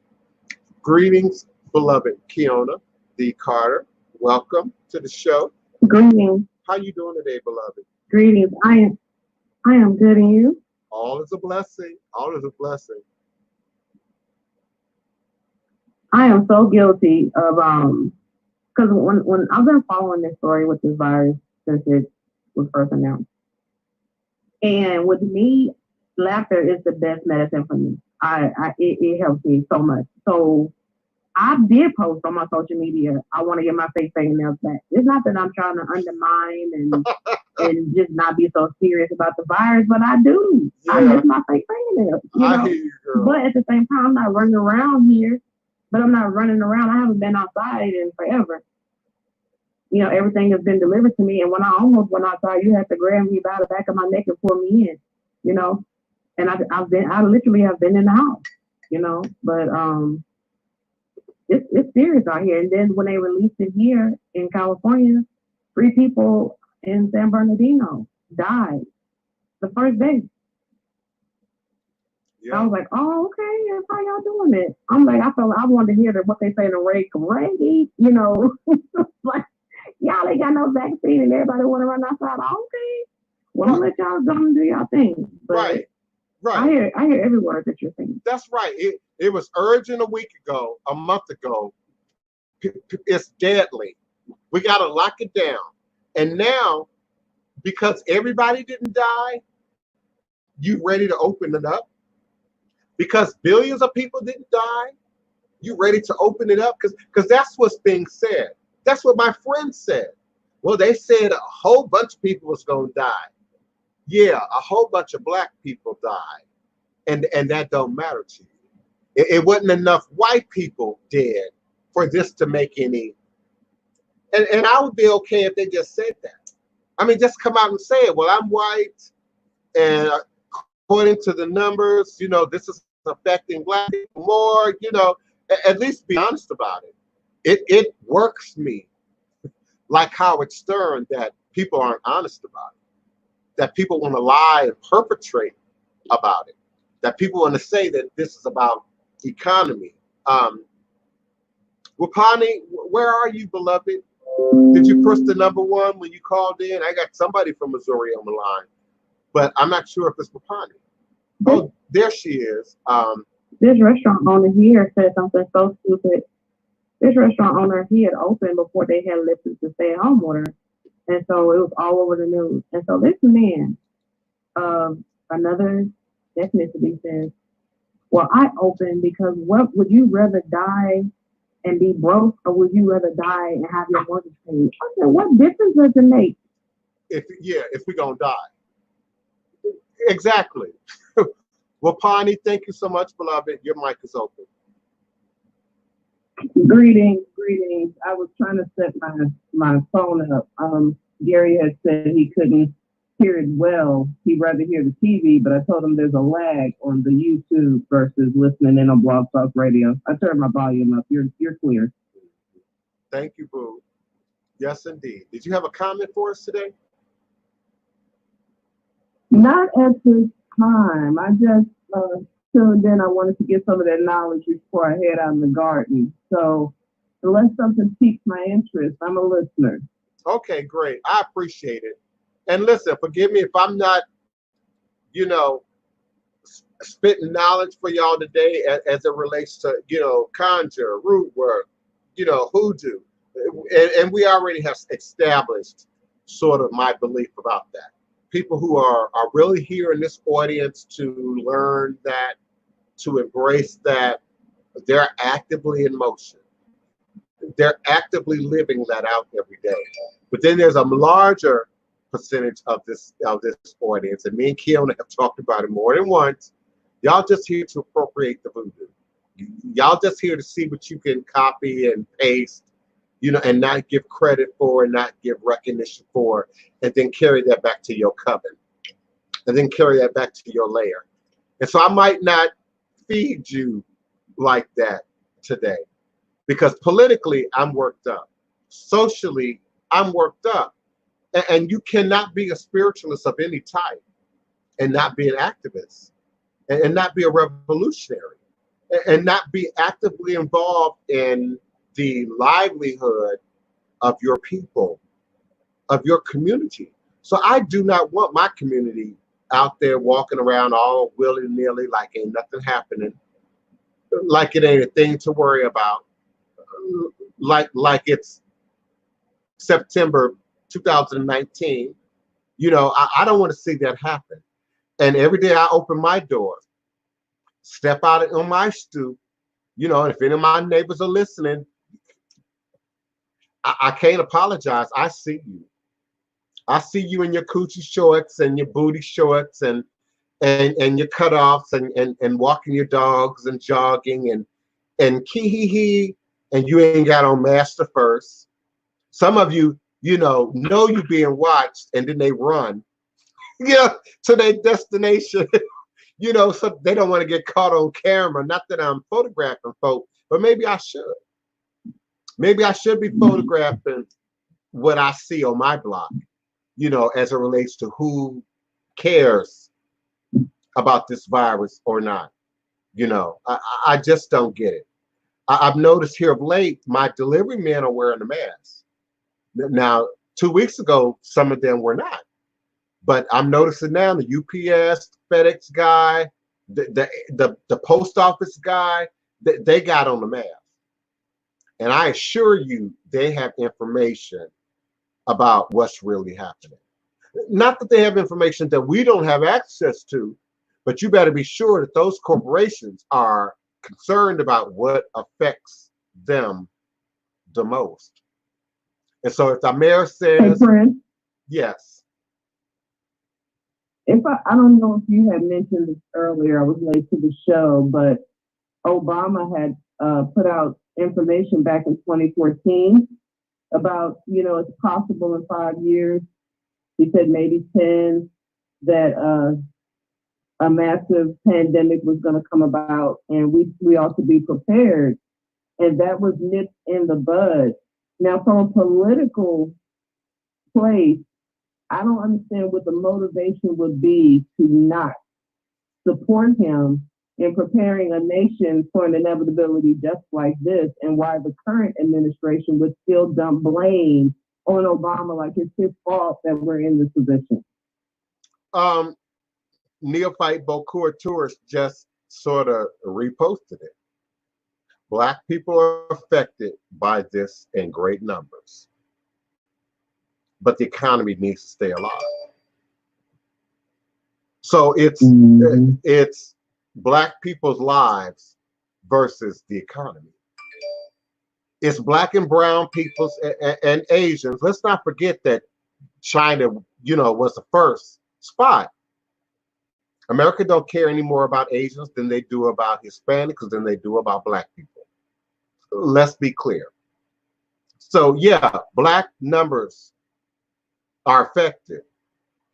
Greetings, beloved Kiona D. Carter. Welcome to the show. Greetings. How you doing today, beloved? Greetings. I am good, and you? All is a blessing. All is a blessing. I am so guilty of because when I've been following this story with this virus since it was first announced, and with me, laughter is the best medicine for me. It helps me so much. So I did post on my social media, I want to get my fake fingernails back. It's not that I'm trying to undermine and just not be so serious about the virus, but I do. Yeah. I miss my fake fingernails. I hear you, girl. But at the same time, I'm not running around here. But I'm not running around. I haven't been outside in forever. You know, everything has been delivered to me. And when I almost went outside, you had to grab me by the back of my neck and pull me in, you know. And I literally have been in the house, you know. But it's serious out here. And then when they released it here in California, 3 people in San Bernardino died the first day. Yeah. I was like, oh, okay, that's how y'all doing it. I'm like, I wanted to hear what they say in the Reiki, you know. Like, y'all ain't got no vaccine and everybody want to run outside. Okay, well, I'll let y'all go and do y'all thing. But right. I hear every word that you're saying. That's right. It was urgent a week ago, a month ago. It's deadly. We got to lock it down. And now, because everybody didn't die, you ready to open it up? Because billions of people didn't die, you ready to open it up? Because that's what's being said. That's what my friend said. Well, they said a whole bunch of people was going to die. Yeah, a whole bunch of black people died. And that don't matter to you. It wasn't enough white people dead for this to make any. And I would be okay if they just said that. I mean, just come out and say it. Well, I'm white, and according to the numbers, you know, this is affecting black people more, you know, at least be honest about it. It works me like Howard Stern that people aren't honest about it, that people want to lie and perpetrate about it, that people want to say that this is about economy. Wapani, where are you, beloved? Did you push the number 1 when you called in? I got somebody from Missouri on the line, but I'm not sure if it's Wapani. Oh, there she is. This restaurant owner here said something so stupid. This restaurant owner, he had opened before they had lifted the stay-at-home order, and so it was all over the news. And so this man of another ethnicity says, well, I opened because what would you rather die and be broke, or would you rather die and have your mortgage paid? I said, what difference does it make? If we're going to die. Exactly. Well, Pani, thank you so much, beloved. Your mic is open. Greetings. I was trying to set my phone up. Gary had said he couldn't hear it well. He'd rather hear the TV, but I told him there's a lag on the YouTube versus listening in on Blog Talk Radio. I turned my volume up. You're clear. Thank you, boo. Yes, indeed. Did you have a comment for us today? Not at this time. I just tuned in. I wanted to get some of that knowledge before I head out in the garden. So unless something piques my interest, I'm a listener. Okay, great. I appreciate it. And listen, forgive me if I'm not, you know, spitting knowledge for y'all today as it relates to, conjure, root work, hoodoo. And we already have established sort of my belief about that. People who are really here in this audience to learn that, to embrace that, they're actively in motion. They're actively living that out every day. But then there's a larger percentage of this audience, and me and Keona have talked about it more than once. Y'all just here to appropriate the voodoo. Y'all just here to see what you can copy and paste, and not give credit for, and not give recognition for, and then carry that back to your coven, and then carry that back to your layer. And so I might not feed you like that today, because politically I'm worked up. Socially, I'm worked up. And you cannot be a spiritualist of any type and not be an activist, and not be a revolutionary, and not be actively involved in the livelihood of your people, of your community. So I do not want my community out there walking around all willy-nilly like ain't nothing happening, like it ain't a thing to worry about, like it's September 2019. I don't want to see that happen. And every day I open my door, step out on my stoop, and if any of my neighbors are listening, I can't apologize. I see you. I see you in your coochie shorts and your booty shorts and your cutoffs and walking your dogs and jogging and kee-hee-hee, and you ain't got on Master First. Some of you, know you being watched, and then they run to their destination, so they don't want to get caught on camera. Not that I'm photographing folk, but maybe I should. Maybe I should be photographing what I see on my block, as it relates to who cares about this virus or not. I just don't get it. I've noticed here of late, my delivery men are wearing a mask. Now, 2 weeks ago, some of them were not. But I'm noticing now the UPS, FedEx guy, the post office guy, they got on the mask. And I assure you, they have information about what's really happening. Not that they have information that we don't have access to, but you better be sure that those corporations are concerned about what affects them the most. And so if the mayor says, hey, yes. If I don't know if you had mentioned this earlier, I was late to the show, but Obama had put out information back in 2014 about, it's possible in 5 years, he said maybe 10, that a massive pandemic was going to come about, and we ought to be prepared. And that was nipped in the bud. Now, from a political place, I don't understand what the motivation would be to not support him in preparing a nation for an inevitability just like this, and why the current administration would still dump blame on Obama like it's his fault that we're in this position. Neophyte Bokur Tourist just sort of reposted it. Black people are affected by this in great numbers, but the economy needs to stay alive. So it's Black people's lives versus the economy. It's Black and brown people's and Asians. Let's not forget that China, was the first spot. America don't care any more about Asians than they do about Hispanics than they do about Black people. Let's be clear. So yeah, Black numbers are affected,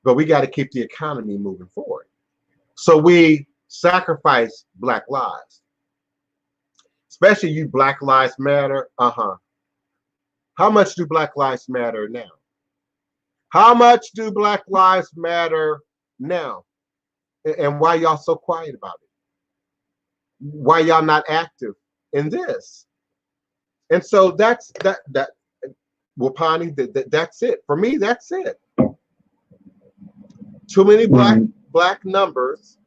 but we got to keep the economy moving forward. So we sacrifice Black lives, especially you Black Lives Matter. How much do Black Lives Matter now? How much do Black Lives Matter now? And why y'all so quiet about it? Why y'all not active in this? And so that's Wapani, that's it. For me, that's it. Too many black numbers.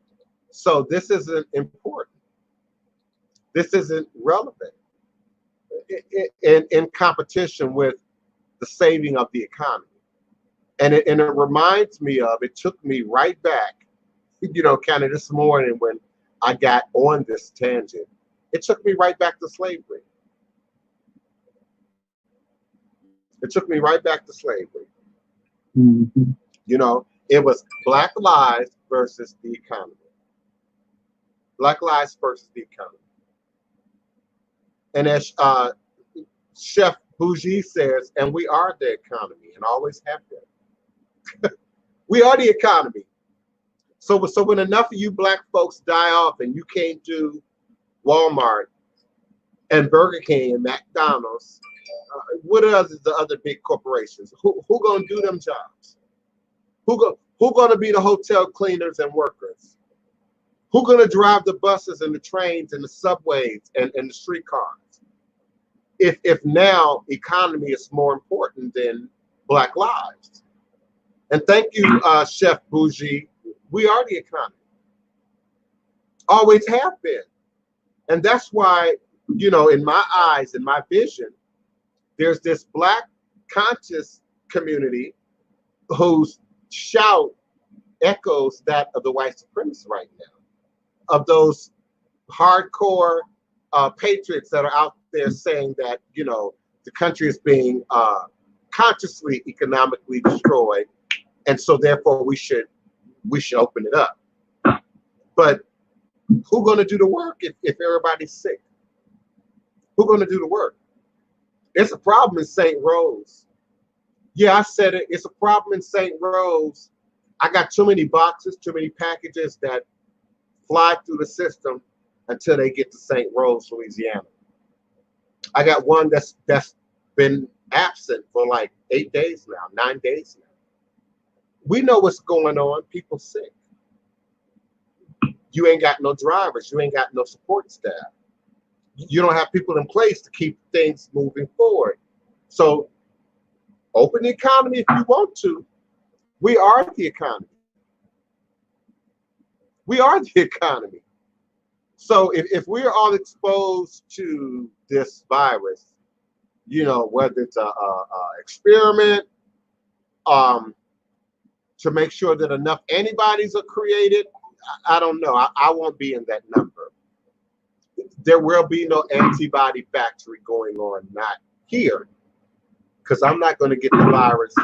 So this isn't important. This isn't relevant in competition with the saving of the economy. And it reminds me of, it took me right back, kind of this morning when I got on this tangent. It took me right back to slavery. It took me right back to slavery. Mm-hmm. It was Black lives versus the economy. Black lives versus the economy. And as Chef Bougie says, and we are the economy and always have been. We are the economy. So when enough of you black folks die off and you can't do Walmart and Burger King and McDonald's, what are the other big corporations? Who gonna do them jobs? Who gonna be the hotel cleaners and workers? Who gonna drive the buses and the trains and the subways and the streetcars? If now economy is more important than Black lives. And thank you, Chef Bougie. We are the economy. Always have been. And that's why, in my eyes, in my vision, there's this Black conscious community whose shout echoes that of the white supremacists right now, of those hardcore patriots that are out there saying that, the country is being consciously economically destroyed. And so therefore we should open it up. But who's going to do the work if everybody's sick? Who's going to do the work? It's a problem in St. Rose. Yeah, I said it. It's a problem in St. Rose. I got too many boxes, too many packages that fly through the system until they get to St. Rose, Louisiana. I got one that's been absent for like 8 days now, 9 days now. We know what's going on. People sick. You ain't got no drivers. You ain't got no support staff. You don't have people in place to keep things moving forward. So open the economy if you want to. We are the economy. We are the economy. So if we're all exposed to this virus, whether it's a experiment, to make sure that enough antibodies are created, I don't know. I won't be in that number. There will be no antibody factory going on, not here, because I'm not going to get the virus.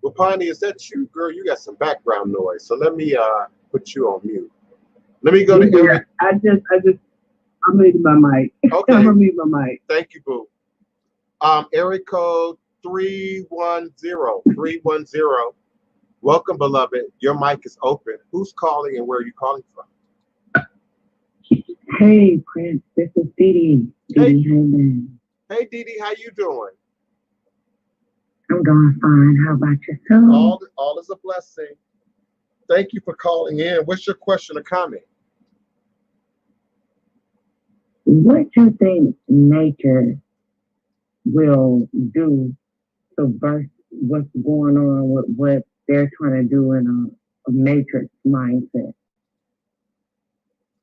Wapani, is that you, girl? You got some background noise, so let me put you on mute. Let me go to Eric. I muted my mic. Okay. I'm mute my mic. Thank you, boo. Area code 310. Welcome, beloved. Your mic is open. Who's calling and where are you calling from? Hey, Prince. This is Didi. Hey, Didi. How you doing? I'm doing fine. How about yourself? All is a blessing. Thank you for calling in. What's your question or comment? What do you think nature will do to burst what's going on with what they're trying to do in a matrix mindset?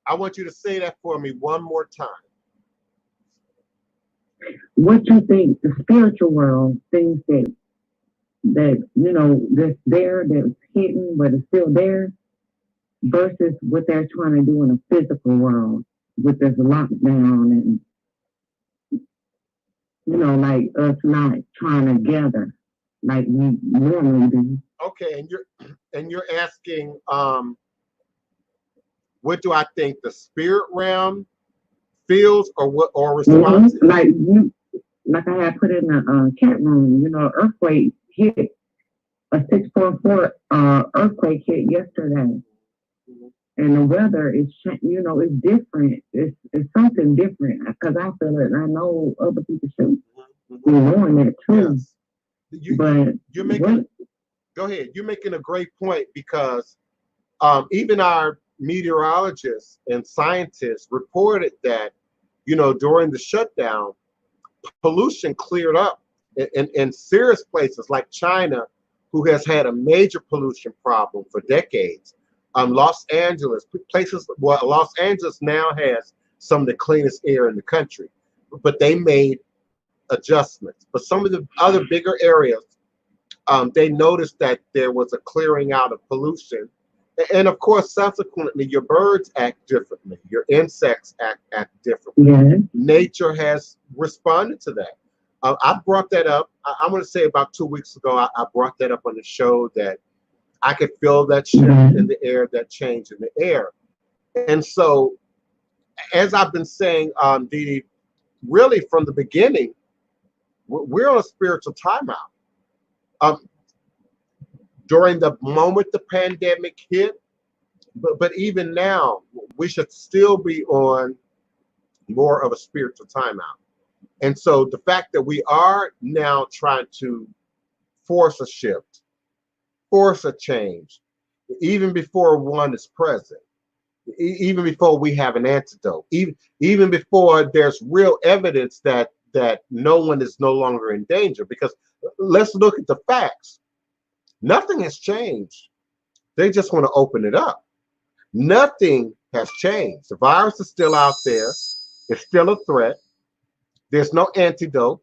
I want you to say that for me one more time. What do you think the spiritual world thinks that that's there, that's hidden, but it's still there, versus what they're trying to do in a physical world with this lockdown and like us not trying to gather like we normally do. Okay, and you're asking, what do I think the spirit realm feels or responds? Mm-hmm. Like I had put in the chat room, earthquake hit, a 6.4 earthquake hit yesterday. Mm-hmm. And the weather is, it's different. It's something different because I feel it. And I know other people should be knowing that too. Yes. But you're making Go ahead. You're making a great point because even our meteorologists and scientists reported that, during the shutdown, pollution cleared up in serious places like China, who has had a major pollution problem for decades. Los Angeles, Los Angeles now has some of the cleanest air in the country, but they made adjustments. But some of the other bigger areas, they noticed that there was a clearing out of pollution. And of course, subsequently, your birds act differently. Your insects act differently. Yeah. Nature has responded to that. I brought that up. I'm going to say about 2 weeks ago, I brought that up on the show that I could feel that shift in the air, that change in the air. And so, as I've been saying, Dee, really from the beginning, we're on a spiritual timeout. During the moment the pandemic hit, but even now, we should still be on more of a spiritual timeout. And so the fact that we are now trying to force a shift, force a change, even before one is present, even before we have an antidote, even before there's real evidence that no one is no longer in danger. Because let's look at the facts. Nothing has changed. They just want to open it up. Nothing has changed. The virus is still out there. It's still a threat. There's no antidote.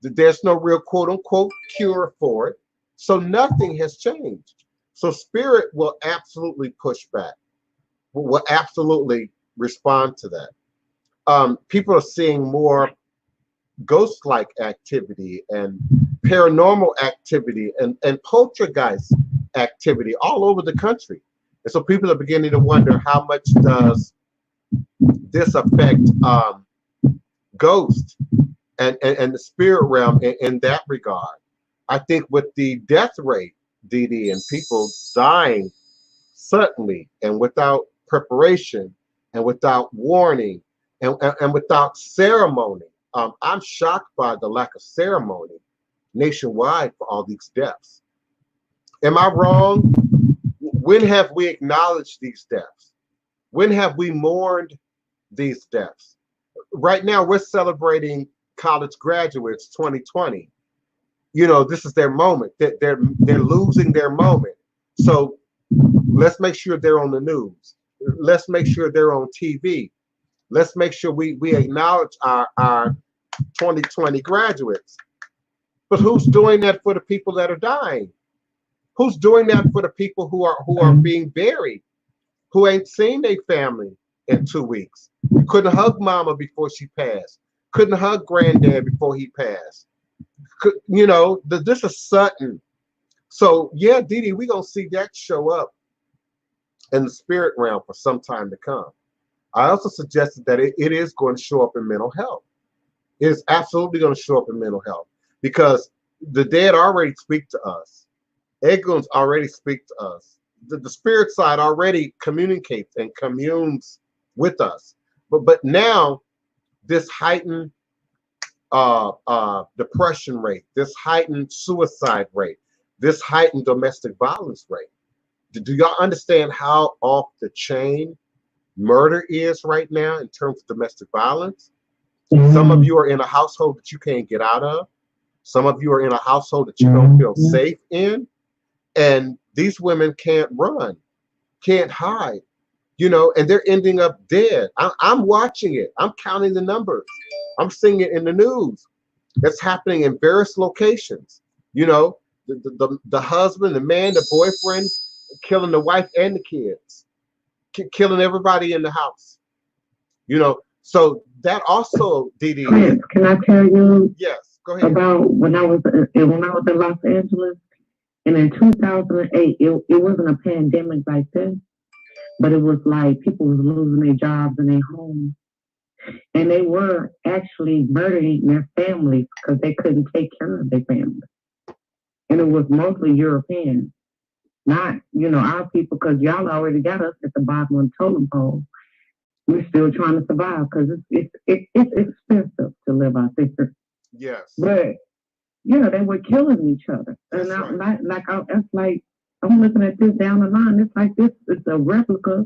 There's no real quote unquote cure for it. So nothing has changed. So spirit will absolutely push back, will absolutely respond to that. People are seeing more ghost-like activity and paranormal activity and poltergeist activity all over the country. And so people are beginning to wonder, how much does this affect ghosts and the spirit realm in that regard? I think with the death rate, Dee, and people dying suddenly and without preparation and without warning and without ceremony, I'm shocked by the lack of ceremony nationwide for all these deaths. Am I wrong? When have we acknowledged these deaths? When have we mourned these deaths? Right now, we're celebrating college graduates 2020. This is their moment. They're losing their moment. So let's make sure they're on the news. Let's make sure they're on TV. Let's make sure we acknowledge our 2020 graduates. But who's doing that for the people that are dying? Who's doing that for the people who are being buried, who ain't seen their family in 2 weeks? Couldn't hug mama before she passed. Couldn't hug granddad before he passed. This is sudden. So yeah, Dee, we're gonna see that show up in the spirit realm for some time to come. I also suggested that it is going to show up in mental health. It is absolutely going to show up in mental health because the dead already speak to us. Eguns already speak to us. The spirit side already communicates and communes with us. But now this heightened depression rate, this heightened suicide rate, this heightened domestic violence rate. Do y'all understand how off the chain murder is right now in terms of domestic violence? Some of you are in a household that you can't get out of. Some of you are in a household that you don't feel safe in. And these women can't run, can't hide, and they're ending up dead. I'm watching it. I'm counting the numbers. I'm seeing it in the news. That's happening in various locations. The husband, the man, the boyfriend, killing the wife and the kids, killing everybody in the house. So that also, Dee. Can I tell you? Yes, go ahead. About when I was in Los Angeles, and in 2008, it wasn't a pandemic like this, but it was like people was losing their jobs and their homes, and they were actually murdering their families because they couldn't take care of their families, and it was mostly Europeans, not our people, because y'all already got us at the bottom of the totem pole. We're still trying to survive because it's expensive to live out there. Yes. But Yeah, they were killing each other. That's And right. it's like, I'm looking at this down the line. It's like this is a replica.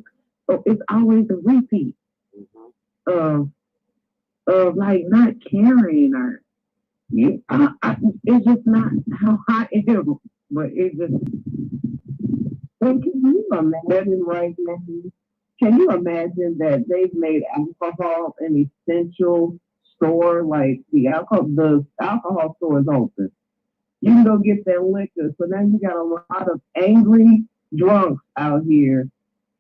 So it's always a repeat Mm-hmm. of of like not caring or it's just not how I am. But it just and can you imagine right now? Can you imagine that they've made alcohol an essential store? Like the alcohol store is open. You can go get that liquor. So now you got a lot of angry drunks out here,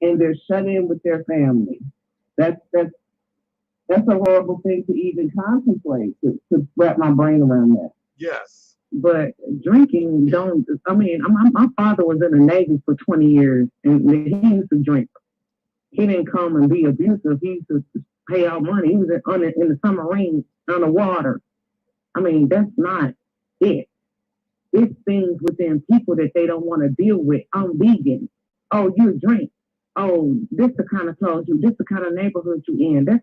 and they're shut in with their family. That's that's that's a horrible thing to even contemplate to wrap my brain around that. Yes. But drinking don't. I mean, my father was in the Navy for 20 years, and he used to drink. He didn't come and be abusive. He used to pay out money. He was in the submarine on the water. I mean, that's not it. It's things within people that they don't want to deal with. I'm vegan. Oh, you drink. Oh, this the kind of clothes you. This the kind of neighborhood you in. That.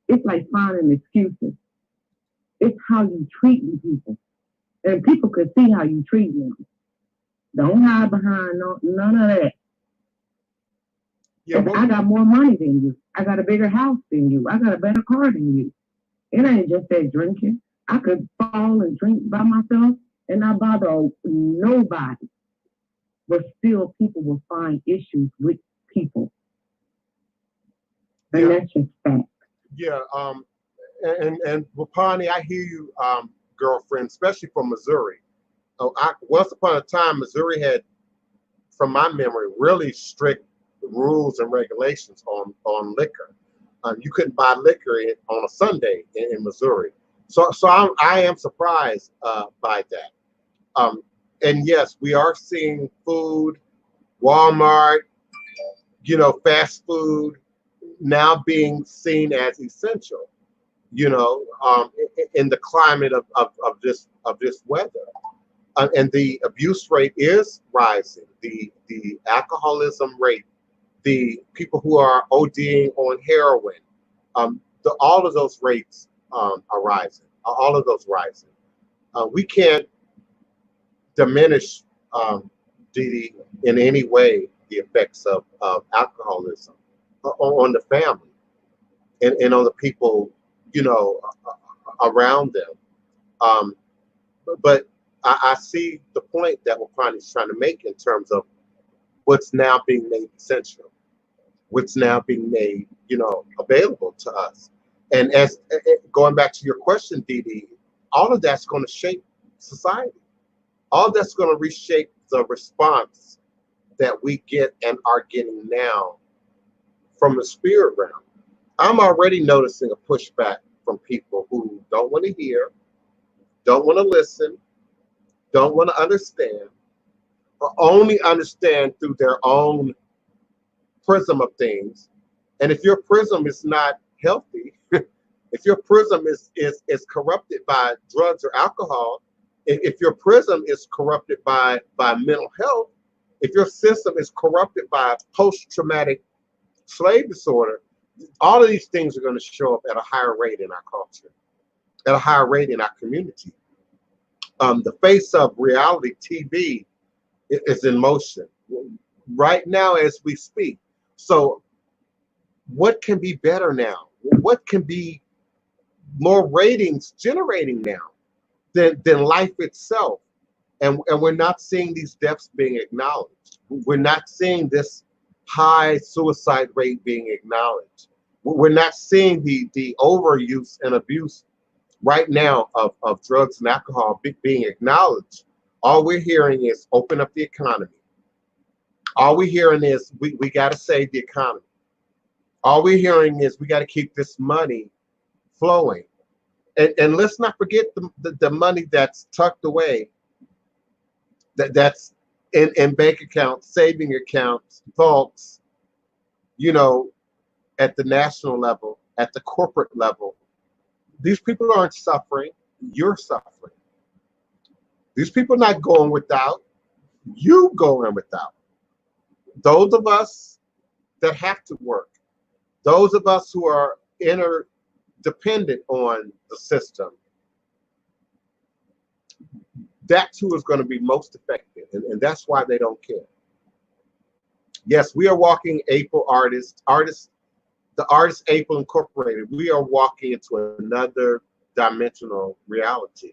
It's like finding excuses. It's how you treat people, and people can see how you treat them. Don't hide behind none of that. Yeah, I got more money than you. I got a bigger house than you. I got a better car than you. It ain't just that drinking. I could fall and drink by myself and not bother nobody. But still, people will find issues with people. And that's just fact. Yeah. And Wapani, I hear you, girlfriend, especially from Missouri. Once upon a time, Missouri had, from my memory, really strict rules and regulations on liquor. You couldn't buy liquor on a Sunday in Missouri. So I am surprised by that. And yes, we are seeing food, Walmart, fast food now being seen as essential. In the climate of this weather. And the abuse rate is rising. The alcoholism rate, the people who are ODing on heroin, all of those rates are rising. All of those rising. We can't diminish, Didi, in any way the effects of alcoholism on the family and on the people, around them. Um, but I see the point that Wapani's trying to make in terms of what's now being made essential, what's now being made, available to us. And as going back to your question, Didi, all of that's going to shape society. All that's going to reshape the response that we get and are getting now from the spirit realm. I'm already noticing a pushback from people who don't want to hear, don't want to listen, don't want to understand, or only understand through their own prism of things. And if your prism is not healthy, if your prism is corrupted by drugs or alcohol, if your prism is corrupted by mental health, if your system is corrupted by post-traumatic slave disorder, all of these things are going to show up at a higher rate in our culture, at a higher rate in our community. The face of reality TV is in motion right now as we speak. So what can be better now? What can be more ratings generating now than life itself? And we're not seeing these deaths being acknowledged. We're not seeing this high suicide rate being acknowledged. We're not seeing the overuse and abuse right now of drugs and alcohol being acknowledged. All we're hearing is open up the economy. All we're hearing is we got to save the economy. All we're hearing is we got to keep this money flowing. And let's not forget the money that's tucked away, that's in bank accounts, saving accounts, vaults, at the national level, at the corporate level. These people aren't suffering. You're suffering. These people are not going without. You going without. Those of us that have to work, those of us who are interdependent on the system, That's who is going to be most effective, and that's why they don't care. Yes, we are walking April the artist April Incorporated. We are walking into another dimensional reality.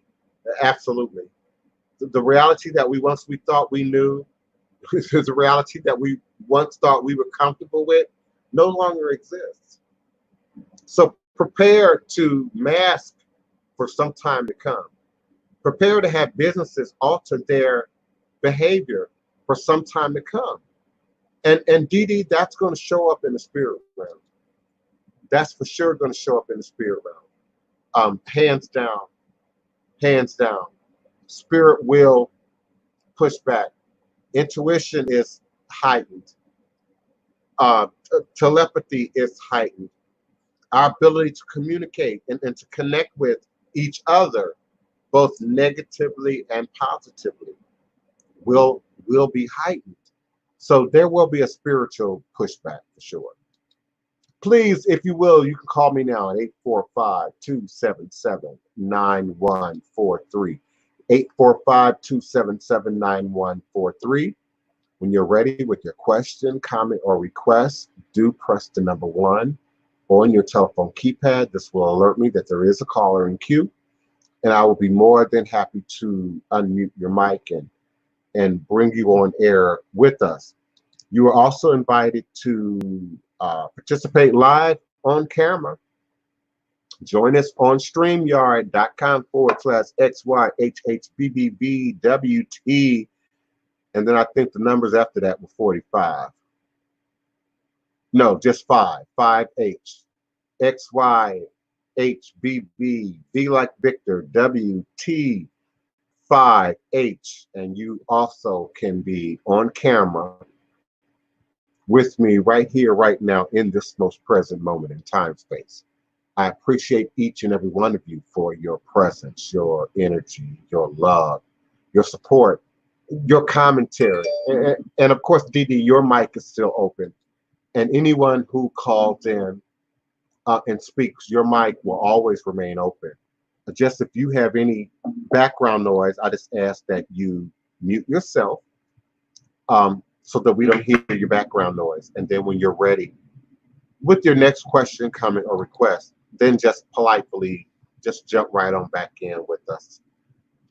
Absolutely. The reality that we thought we knew, the reality that we once thought we were comfortable with, no longer exists. So prepare to mask for some time to come. Prepare to have businesses alter their behavior for some time to come. And Dee, that's going to show up in the spirit realm. That's for sure going to show up in the spirit realm. Hands down, hands down. Spirit will push back. Intuition is heightened. Telepathy is heightened. Our ability to communicate and to connect with each other, both negatively and positively, will be heightened. So there will be a spiritual pushback for sure. Please, if you will, you can call me now at 845-277-9143. 845-277-9143. When you're ready with your question, comment, or request, do press the number 1 on your telephone keypad. This will alert me that there is a caller in queue, and I will be more than happy to unmute your mic and bring you on air with us. You are also invited to participate live on camera. Join us on StreamYard.com/XYHHBBBWT. And then I think the numbers after that were 45. No, just 5. 5H. XYHBB. V like Victor. WT. 5H. And you also can be on camera with me right here, right now, in this most present moment in time space. I appreciate each and every one of you for your presence, your energy, your love, your support, your commentary. And of course, Dee, your mic is still open. And anyone who calls in and speaks, your mic will always remain open. Just if you have any background noise, I just ask that you mute yourself so that we don't hear your background noise. And then when you're ready with your next question, comment, or request, then just politely just jump right on back in with us.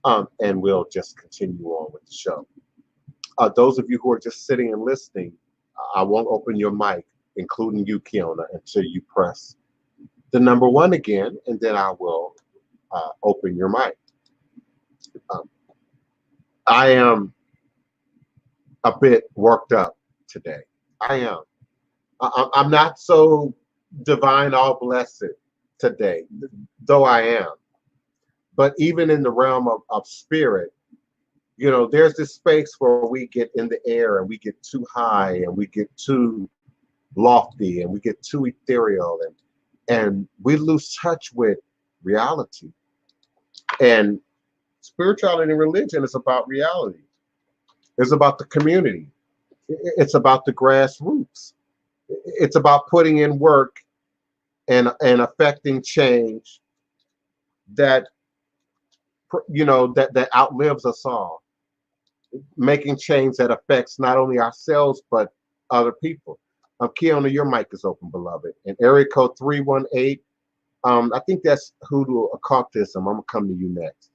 And we'll just continue on with the show. Those of you who are just sitting and listening, I won't open your mic, including you, Kiona, until you press the number 1 again, and then I will open your mic. I am a bit worked up today. I am. I'm not so divine, all blessed today, though I am. But even in the realm of spirit, you know, there's this space where we get in the air and we get too high and we get too lofty and we get too ethereal and we lose touch with reality. And spirituality and religion is about reality. It's about the community. It's about the grassroots. It's about putting in work and affecting change that, you know, that outlives us all. Making change that affects not only ourselves, but other people. Kiona, your mic is open, beloved. And area code 318, I think that's Hoodoo occultism. I'm going to come to you next.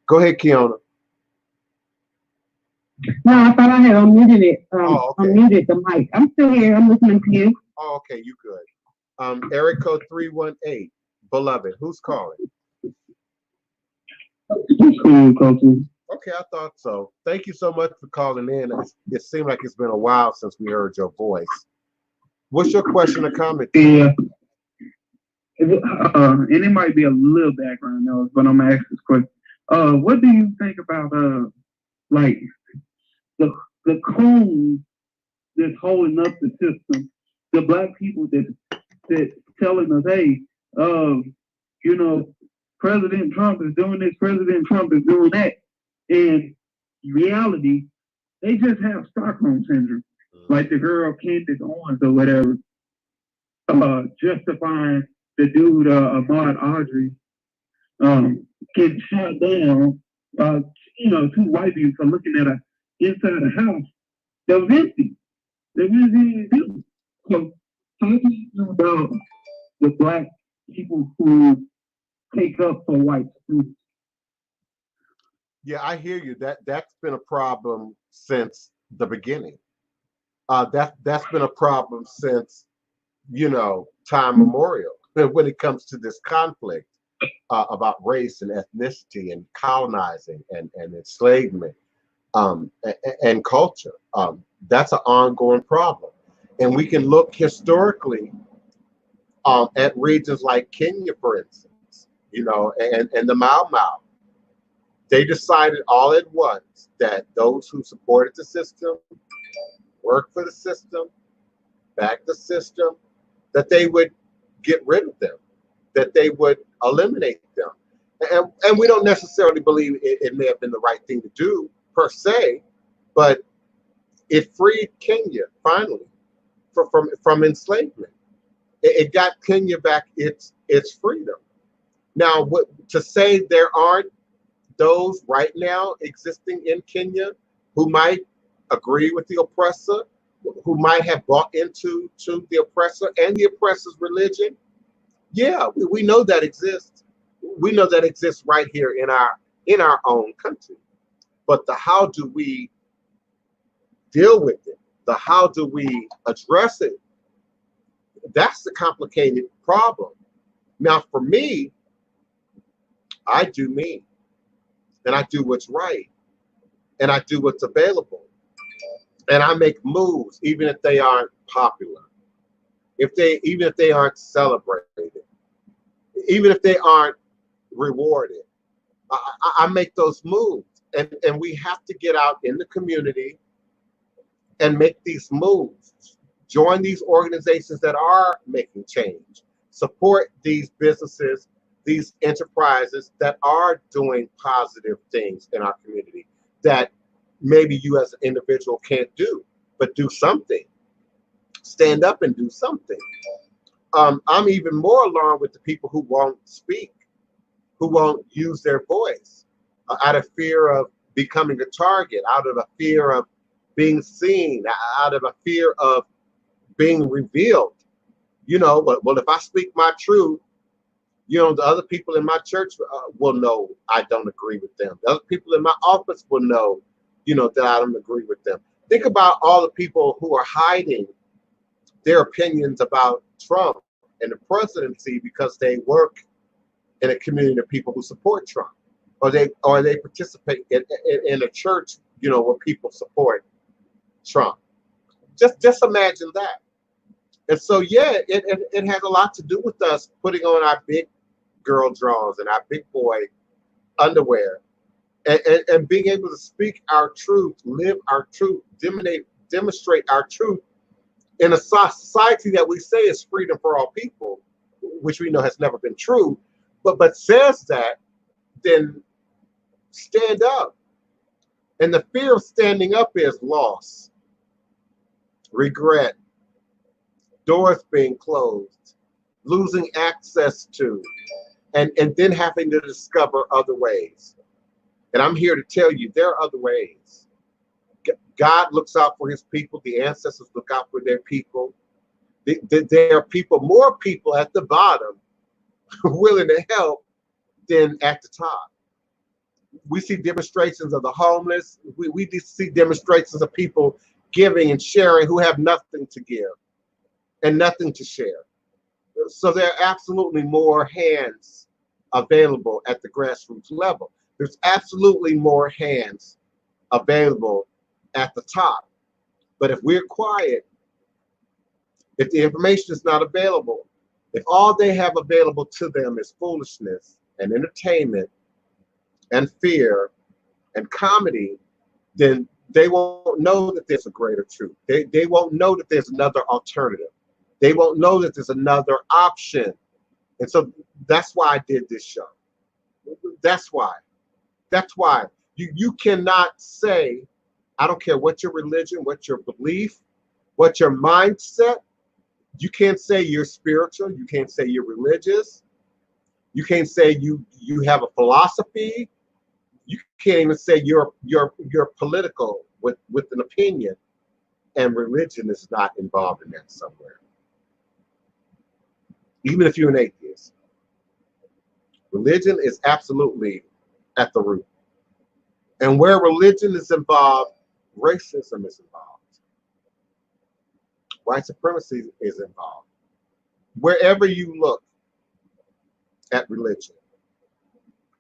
Go ahead, Kiona. No, I thought I had unmuted it. Okay. Unmuted the mic. I'm still here. I'm listening to you. Oh, okay, you good. Area code 318, beloved. Who's calling? Okay, I thought so. Thank you so much for calling in. It seemed like it's been a while since we heard your voice. What's your question or comment? Yeah. And it might be a little background noise, but I'm gonna ask this question. What do you think about like the cones that's holding up the system, the black people that telling us, hey, you know, President Trump is doing this, President Trump is doing that. In reality, they just have Stockholm syndrome, like the girl Candace Owens or whatever, justifying the dude Ahmaud Arbery getting shot down two white people are looking at a inside a house that was empty. They really didn't do. So how do you feel about the black people who take up for white students? Yeah, I hear you. That's been a problem since the beginning. That's been a problem since time memorial when it comes to this conflict about race and ethnicity and colonizing and enslavement and culture. That's an ongoing problem, and we can look historically at regions like Kenya, for instance, and the Mau Mau. They decided all at once that those who supported the system, worked for the system, backed the system, that they would get rid of them, that they would eliminate them. And we don't necessarily believe it may have been the right thing to do per se, but it freed Kenya finally from enslavement. It got Kenya back its freedom. Now, to say there aren't those right now existing in Kenya who might agree with the oppressor, who might have bought into the oppressor and the oppressor's religion, yeah, we know that exists. We know that exists right here in our own country. But the how do we deal with it? The how do we address it? That's the complicated problem. Now, for me, I do me, and I do what's right, and I do what's available, and I make moves even if they aren't popular, even if they aren't celebrated, even if they aren't rewarded. I make those moves, and we have to get out in the community and make these moves. Join these organizations that are making change. Support these businesses, these enterprises that are doing positive things in our community that maybe you as an individual can't do, but do something. Stand up and do something. I'm even more alarmed with the people who won't speak, who won't use their voice out of fear of becoming a target, out of a fear of being seen, out of a fear of being revealed. Well, if I speak my truth, the other people in my church will know I don't agree with them. The other people in my office will know, that I don't agree with them. Think about all the people who are hiding their opinions about Trump and the presidency because they work in a community of people who support Trump, or they participate in a church, where people support Trump. Just imagine that. And so, yeah, it has a lot to do with us putting on our big girl drawers and our big boy underwear and being able to speak our truth, live our truth, demonstrate our truth in a society that we say is freedom for all people, which we know has never been true, but says that, then stand up. And the fear of standing up is loss, regret, doors being closed, losing access to, and then having to discover other ways. And I'm here to tell you there are other ways. God looks out for his people. The ancestors look out for their people. There are more people at the bottom willing to help than at the top. We see demonstrations of the homeless. We see demonstrations of people giving and sharing who have nothing to give and nothing to share. So there are absolutely more hands available at the grassroots level. There's absolutely more hands available at the top. But if we're quiet, if the information is not available, if all they have available to them is foolishness and entertainment and fear and comedy, then they won't know that there's a greater truth. They won't know that there's another alternative. They won't know that there's another option. And so that's why I did this show. That's why. That's why. You cannot say, I don't care what your religion, what your belief, what your mindset, you can't say you're spiritual. You can't say you're religious. You can't say you have a philosophy You can't even say you're political with an opinion, and religion is not involved in that somewhere. Even if you're an atheist, religion is absolutely at the root. And where religion is involved, racism is involved. White supremacy is involved. Wherever you look at religion,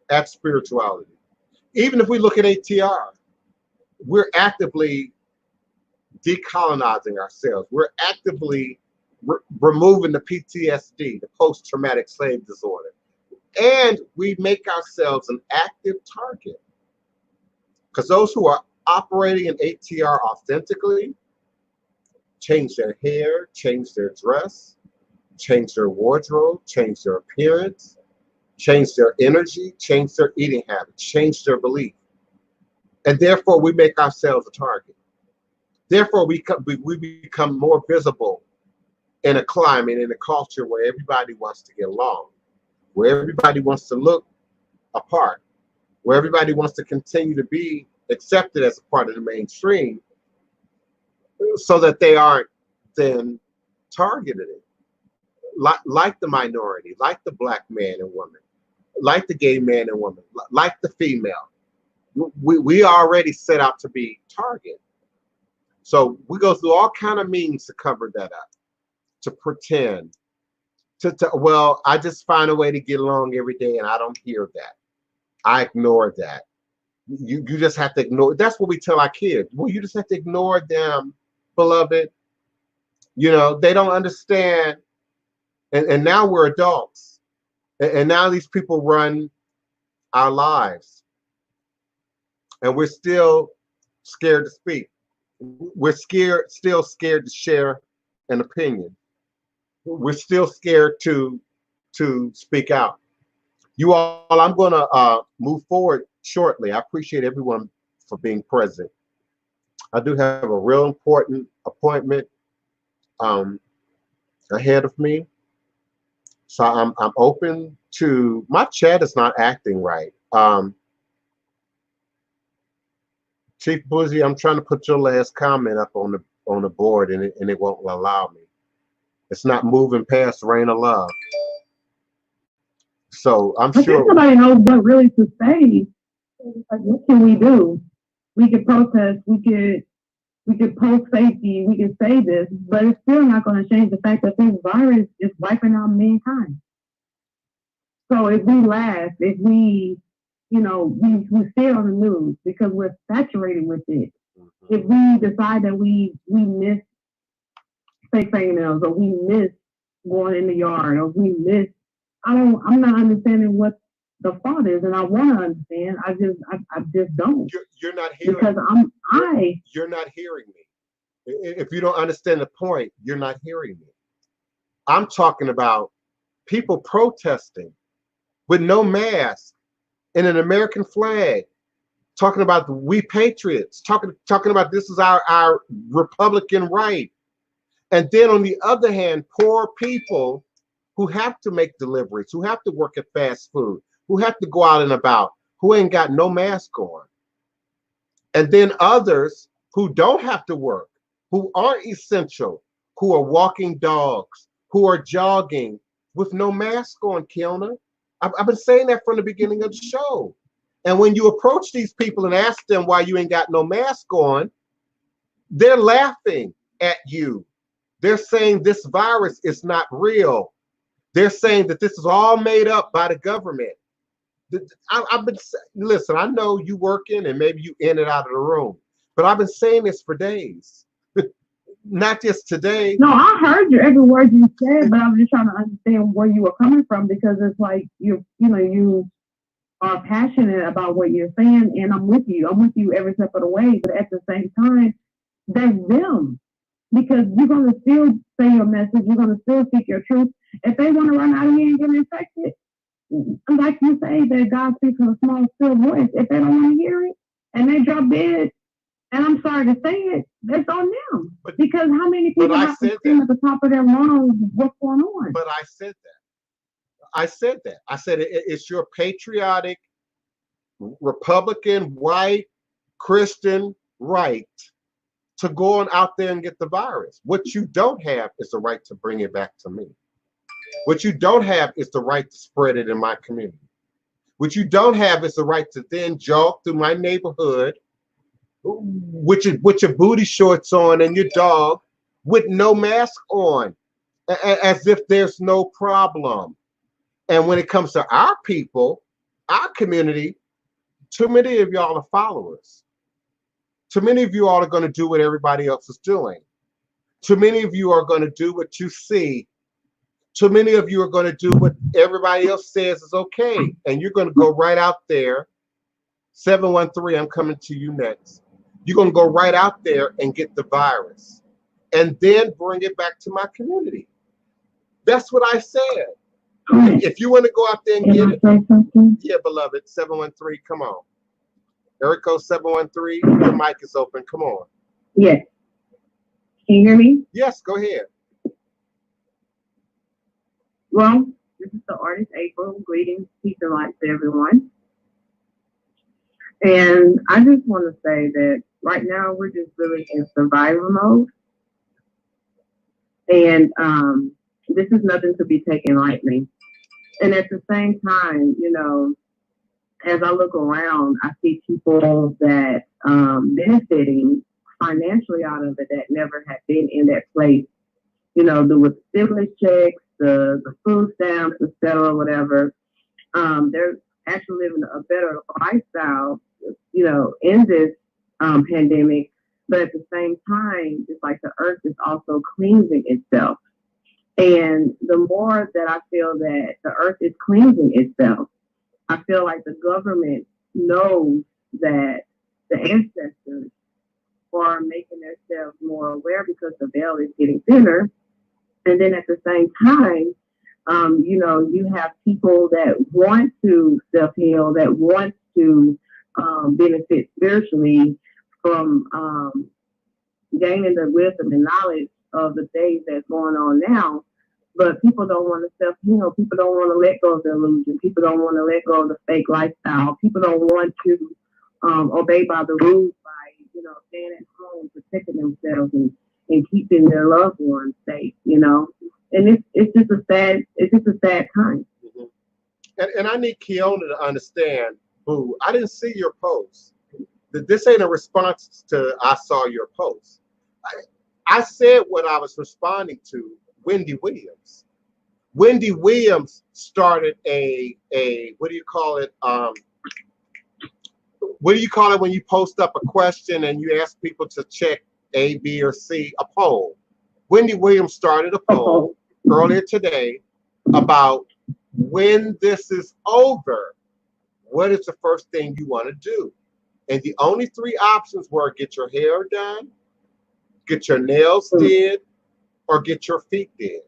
at spirituality, even if we look at ATR, we're actively decolonizing ourselves. We're actively removing the PTSD, the post-traumatic slave disorder. And we make ourselves an active target. Because those who are operating in ATR authentically change their hair, change their dress, change their wardrobe, change their appearance, change their energy, change their eating habits, change their belief. And therefore, we make ourselves a target. Therefore, we become more visible in a climate, in a culture where everybody wants to get along, where everybody wants to look apart, where everybody wants to continue to be accepted as a part of the mainstream, so that they aren't then targeted, like the minority, like the black man and woman, like the gay man and woman, like the female. We already set out to be targeted. So we go through all kind of means to cover that up, to pretend, well, I just find a way to get along every day, and I don't hear that. I ignore that. You just have to ignore. That's what we tell our kids. Well, you just have to ignore them, beloved. You know, they don't understand. And now we're adults. And now these people run our lives. And we're still scared to speak. We're still scared to share an opinion. We're still scared to speak out. You all, I'm going to move forward shortly. I appreciate everyone for being present. I do have a real important appointment ahead of me. So I'm open to, my chat is not acting right. Chief Boozy, I'm trying to put your last comment up on the board, and it won't allow me. It's not moving past Rain of Love. So I'm sure. If nobody knows what really to say, like, what can we do? We could protest, we could post safety, we could say this, but it's still not going to change the fact that this virus is wiping out mankind. So if we laugh, if we, we stay on the news because we're saturated with it. If we decide that we miss fake fingernails, or we miss going in the yard, or we miss, I'm not understanding what the fault is, and I want to understand. I just don't. You're not hearing because you're not hearing me. If you don't understand the point, you're not hearing me. I'm talking about people protesting with no mask and an American flag, talking about we patriots, talking about this is our Republican right. And then on the other hand, poor people who have to make deliveries, who have to work at fast food, who have to go out and about, who ain't got no mask on. And then others who don't have to work, who aren't essential, who are walking dogs, who are jogging with no mask on, Kiona. I've been saying that from the beginning of the show. And when you approach these people and ask them why you ain't got no mask on, they're laughing at you. They're saying this virus is not real. They're saying that this is all made up by the government. I've been, listen, I know you working and maybe you in and out of the room, but I've been saying this for days. Not just today. No, I heard you every word you said, but I'm just trying to understand where you were coming from, because it's like you are passionate about what you're saying, and I'm with you. I'm with you every step of the way. But at the same time, that's them, because you're gonna still say your message. You're gonna still speak your truth. If they want to run out of here and get infected, like you say, that God speaks in a small, still voice. If they don't want to hear it and they drop dead, and I'm sorry to say it, that's on them. Because how many people have to scream at the top of their lungs what's going on? But I said that. I said it's your patriotic Republican, white, Christian right to go on out there and get the virus. What you don't have is the right to bring it back to me. What you don't have is the right to spread it in my community. What you don't have is the right to then jog through my neighborhood with your booty shorts on and your dog with no mask on, as if there's no problem. And when it comes to our people, our community, too many of y'all are followers. Too many of you all are going to do what everybody else is doing. Too many of you are going to do what you see. Too many of you are going to do what everybody else says is okay. And you're going to go right out there. 713, I'm coming to you next. You're going to go right out there and get the virus and then bring it back to my community. That's what I said. If you want to go out there and get it, yeah, beloved, 713, come on. Area code 713, your mic is open. Come on. Yes. Can you hear me? Yes, go ahead. Well, this is the artist April. Greetings, peace and light to everyone. And I just want to say that right now we're just really in survival mode. And this is nothing to be taken lightly. And at the same time, you know, as I look around, I see people that benefiting financially out of it that never had been in that place, you know, with stimulus checks, the food stamps, etc., whatever. They're actually living a better lifestyle, you know, in this pandemic. But at the same time, it's like the earth is also cleansing itself. And the more that I feel that the earth is cleansing itself, I feel like the government knows that the ancestors are making themselves more aware because the veil is getting thinner. And then at the same time, you know, you have people that want to self-heal, that want to benefit spiritually from gaining the wisdom and knowledge of the days that's going on now. But people don't want to self-heal. People don't want to let go of the illusion. People don't want to let go of the fake lifestyle. People don't want to obey by the rules by, you know, staying at home, protecting themselves and keeping their loved ones safe, you know. And it's just a sad time. Mm-hmm. And I need Keona to understand, Boo, I didn't see your post. This ain't a response to I saw your post. I said what I was responding to Wendy Williams. Wendy Williams started a what do you call it? What do you call it when you post up a question and you ask people to check A, B, or C? A poll. Wendy Williams started a poll earlier today about when this is over, what is the first thing you want to do? And the only three options were get your hair done, get your nails did, or get your feet did.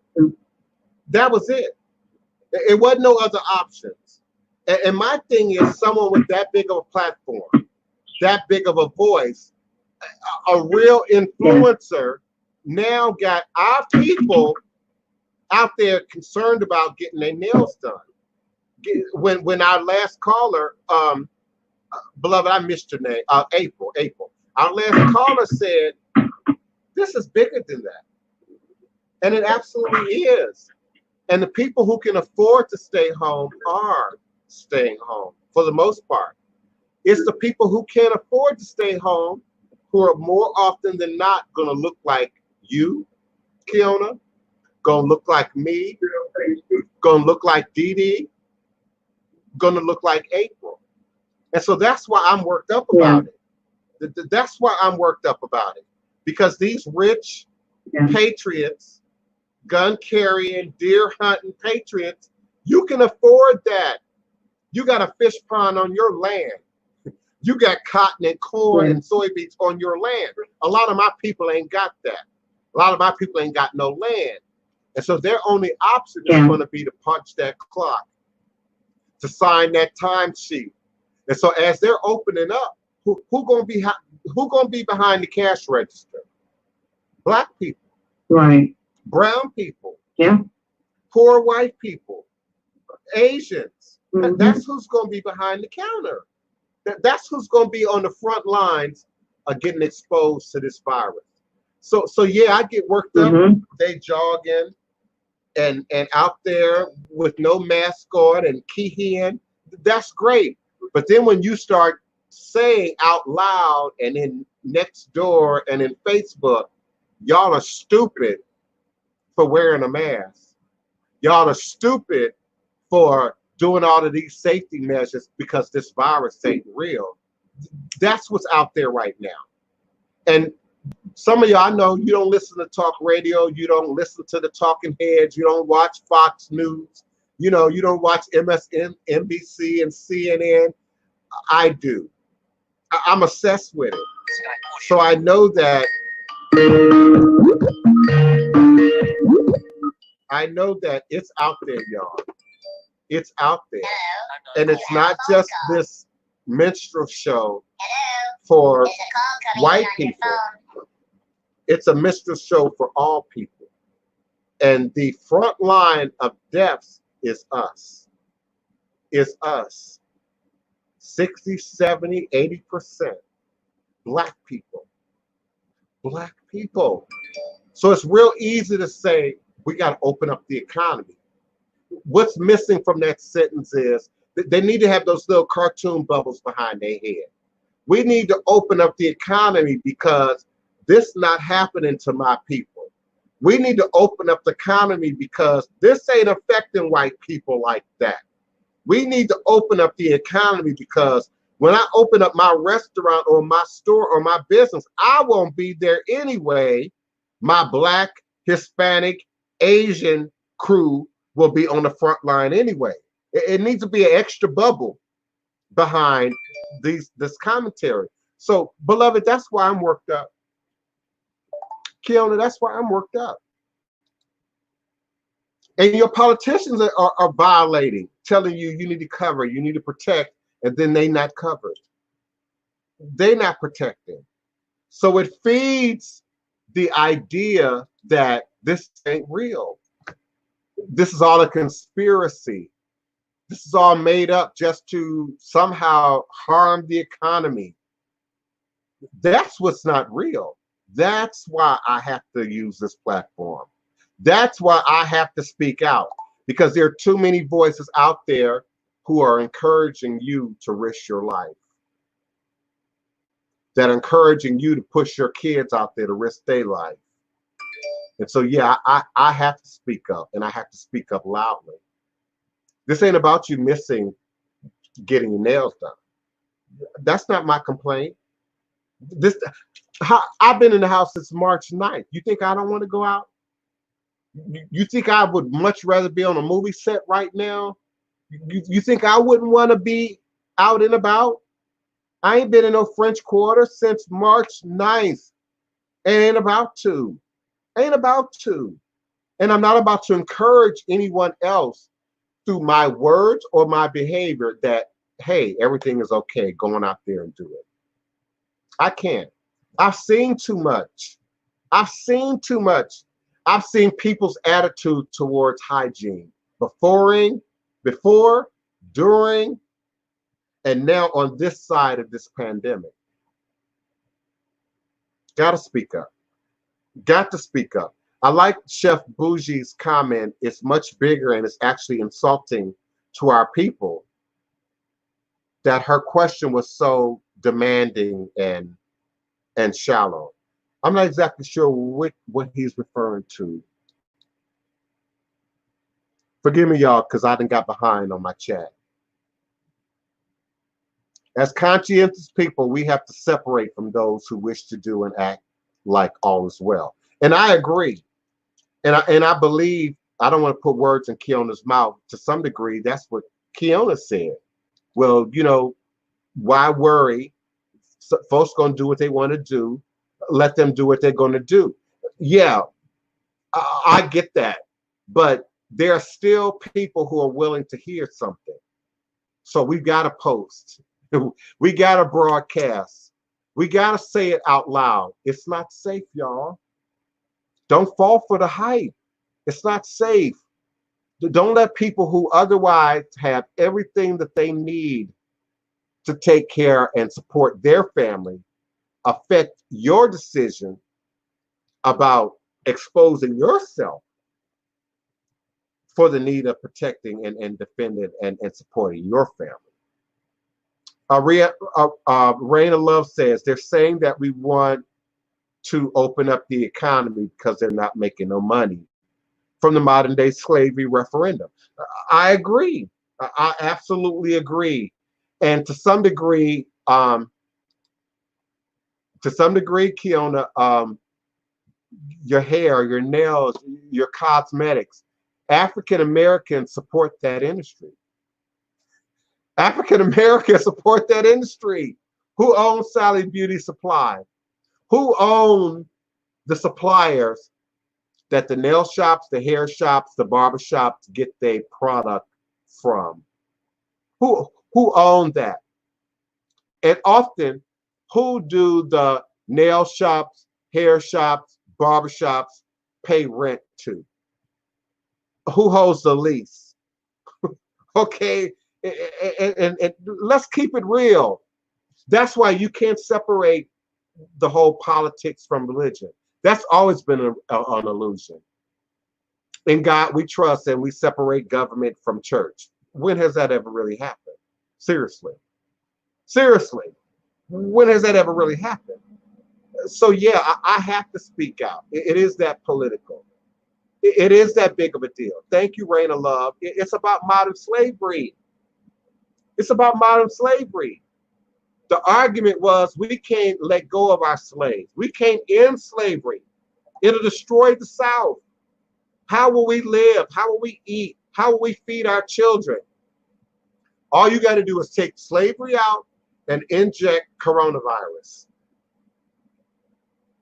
That was it. It wasn't no other options. And my thing is, someone with that big of a platform, that big of a voice, a real influencer, now got our people out there concerned about getting their nails done. When our last caller, beloved, I missed your name, April. Our last caller said, this is bigger than that. And it absolutely is. And the people who can afford to stay home are staying home for the most part. It's the people who can't afford to stay home who are more often than not going to look like you, Keona, going to look like me, going to look like Dee Dee, going to look like April. And so that's why I'm worked up about it. That's why I'm worked up about it. Because these rich patriots, gun carrying, deer hunting patriots, you can afford that. You got a fish pond on your land. You got cotton and corn and soybeans on your land. A lot of my people ain't got that. A lot of my people ain't got no land. And so their only option is going to be to punch that clock, to sign that timesheet. And so as they're opening up, who gonna be behind the cash register? Black people. Right. Brown people. Yeah. Poor white people. Asians. That's who's gonna be behind the counter. That's who's going to be on the front lines of getting exposed to this virus. So yeah, I get worked up. They jogging and out there with no mask on and keying. That's great. But then when you start saying out loud and in next door and in Facebook, y'all are stupid for wearing a mask. Y'all are stupid for doing all of these safety measures because this virus ain't real. That's what's out there right now. And some of y'all, I know you don't listen to talk radio, you don't listen to the talking heads, you don't watch Fox News, you know, you don't watch MSNBC and CNN. I do. I'm obsessed with it. So I know that it's out there, y'all. It's out there. And it's not just this minstrel show for white people. It's a minstrel show for all people. And the front line of deaths is us. Is us. 60, 70, 80% Black people. Black people. So it's real easy to say, we got to open up the economy. What's missing from that sentence is they need to have those little cartoon bubbles behind their head. We need to open up the economy because this not happening to my people. We need to open up the economy because this ain't affecting white people like that. We need to open up the economy because when I open up my restaurant or my store or my business, I won't be there anyway. My Black, Hispanic, Asian crew will be on the front line anyway. It needs to be an extra bubble behind this commentary. So, beloved, that's why I'm worked up. Kiona, that's why I'm worked up. And your politicians are violating, telling you you need to cover, you need to protect, and then they not covered. They not protecting. So it feeds the idea that this ain't real. This is all a conspiracy. This is all made up just to somehow harm the economy. That's what's not real. That's why I have to use this platform. That's why I have to speak out, because there are too many voices out there who are encouraging you to risk your life, that are encouraging you to push your kids out there to risk their life. And so, yeah, I have to speak up, and I have to speak up loudly. This ain't about you missing getting your nails done. That's not my complaint. I've been in the house since March 9th. You think I don't want to go out? You think I would much rather be on a movie set right now? You think I wouldn't want to be out and about? I ain't been in no French Quarter since March 9th. Ain't about to. Ain't about to. And I'm not about to encourage anyone else through my words or my behavior that, hey, everything is okay, going out there and do it. I can't. I've seen too much. I've seen too much. I've seen people's attitude towards hygiene before, during, and now on this side of this pandemic. Gotta speak up. Got to speak up. I like Chef Bougie's comment. It's much bigger and it's actually insulting to our people that her question was so demanding and shallow. I'm not exactly sure what he's referring to. Forgive me, y'all, because I done got behind on my chat. As conscientious people, we have to separate from those who wish to do and act like all is well. And I agree. And I believe, I don't want to put words in Keona's mouth. To some degree, that's what Keona said. Well, you know, why worry? So folks going to do what they want to do. Let them do what they're going to do. Yeah, I get that. But there are still people who are willing to hear something. So we've got to post. We got to broadcast. We got to say it out loud. It's not safe, y'all. Don't fall for the hype. It's not safe. Don't let people who otherwise have everything that they need to take care and support their family affect your decision about exposing yourself for the need of protecting and defending and supporting your family? Rain of Love says they're saying that we want to open up the economy because they're not making no money from the modern day slavery referendum. I agree. I absolutely agree. And to some degree, Kiona, your hair, your nails, your cosmetics, African Americans support that industry. African Americans support that industry. Who owns Sally Beauty Supply? Who owns the suppliers that the nail shops, the hair shops, the barber shops get their product from? Who own that? And often, who do the nail shops, hair shops, barber shops pay rent to? Who holds the lease? Okay, and let's keep it real. That's why you can't separate the whole politics from religion. That's always been an illusion. In God we trust, and we separate government from church. When has that ever really happened? Seriously. Seriously. When has that ever really happened? So yeah, I have to speak out. It is that political. It is that big of a deal. Thank you, Rain of Love. It's about modern slavery. It's about modern slavery. The argument was we can't let go of our slaves. We can't end slavery. It'll destroy the South. How will we live? How will we eat? How will we feed our children? All you got to do is take slavery out and inject coronavirus.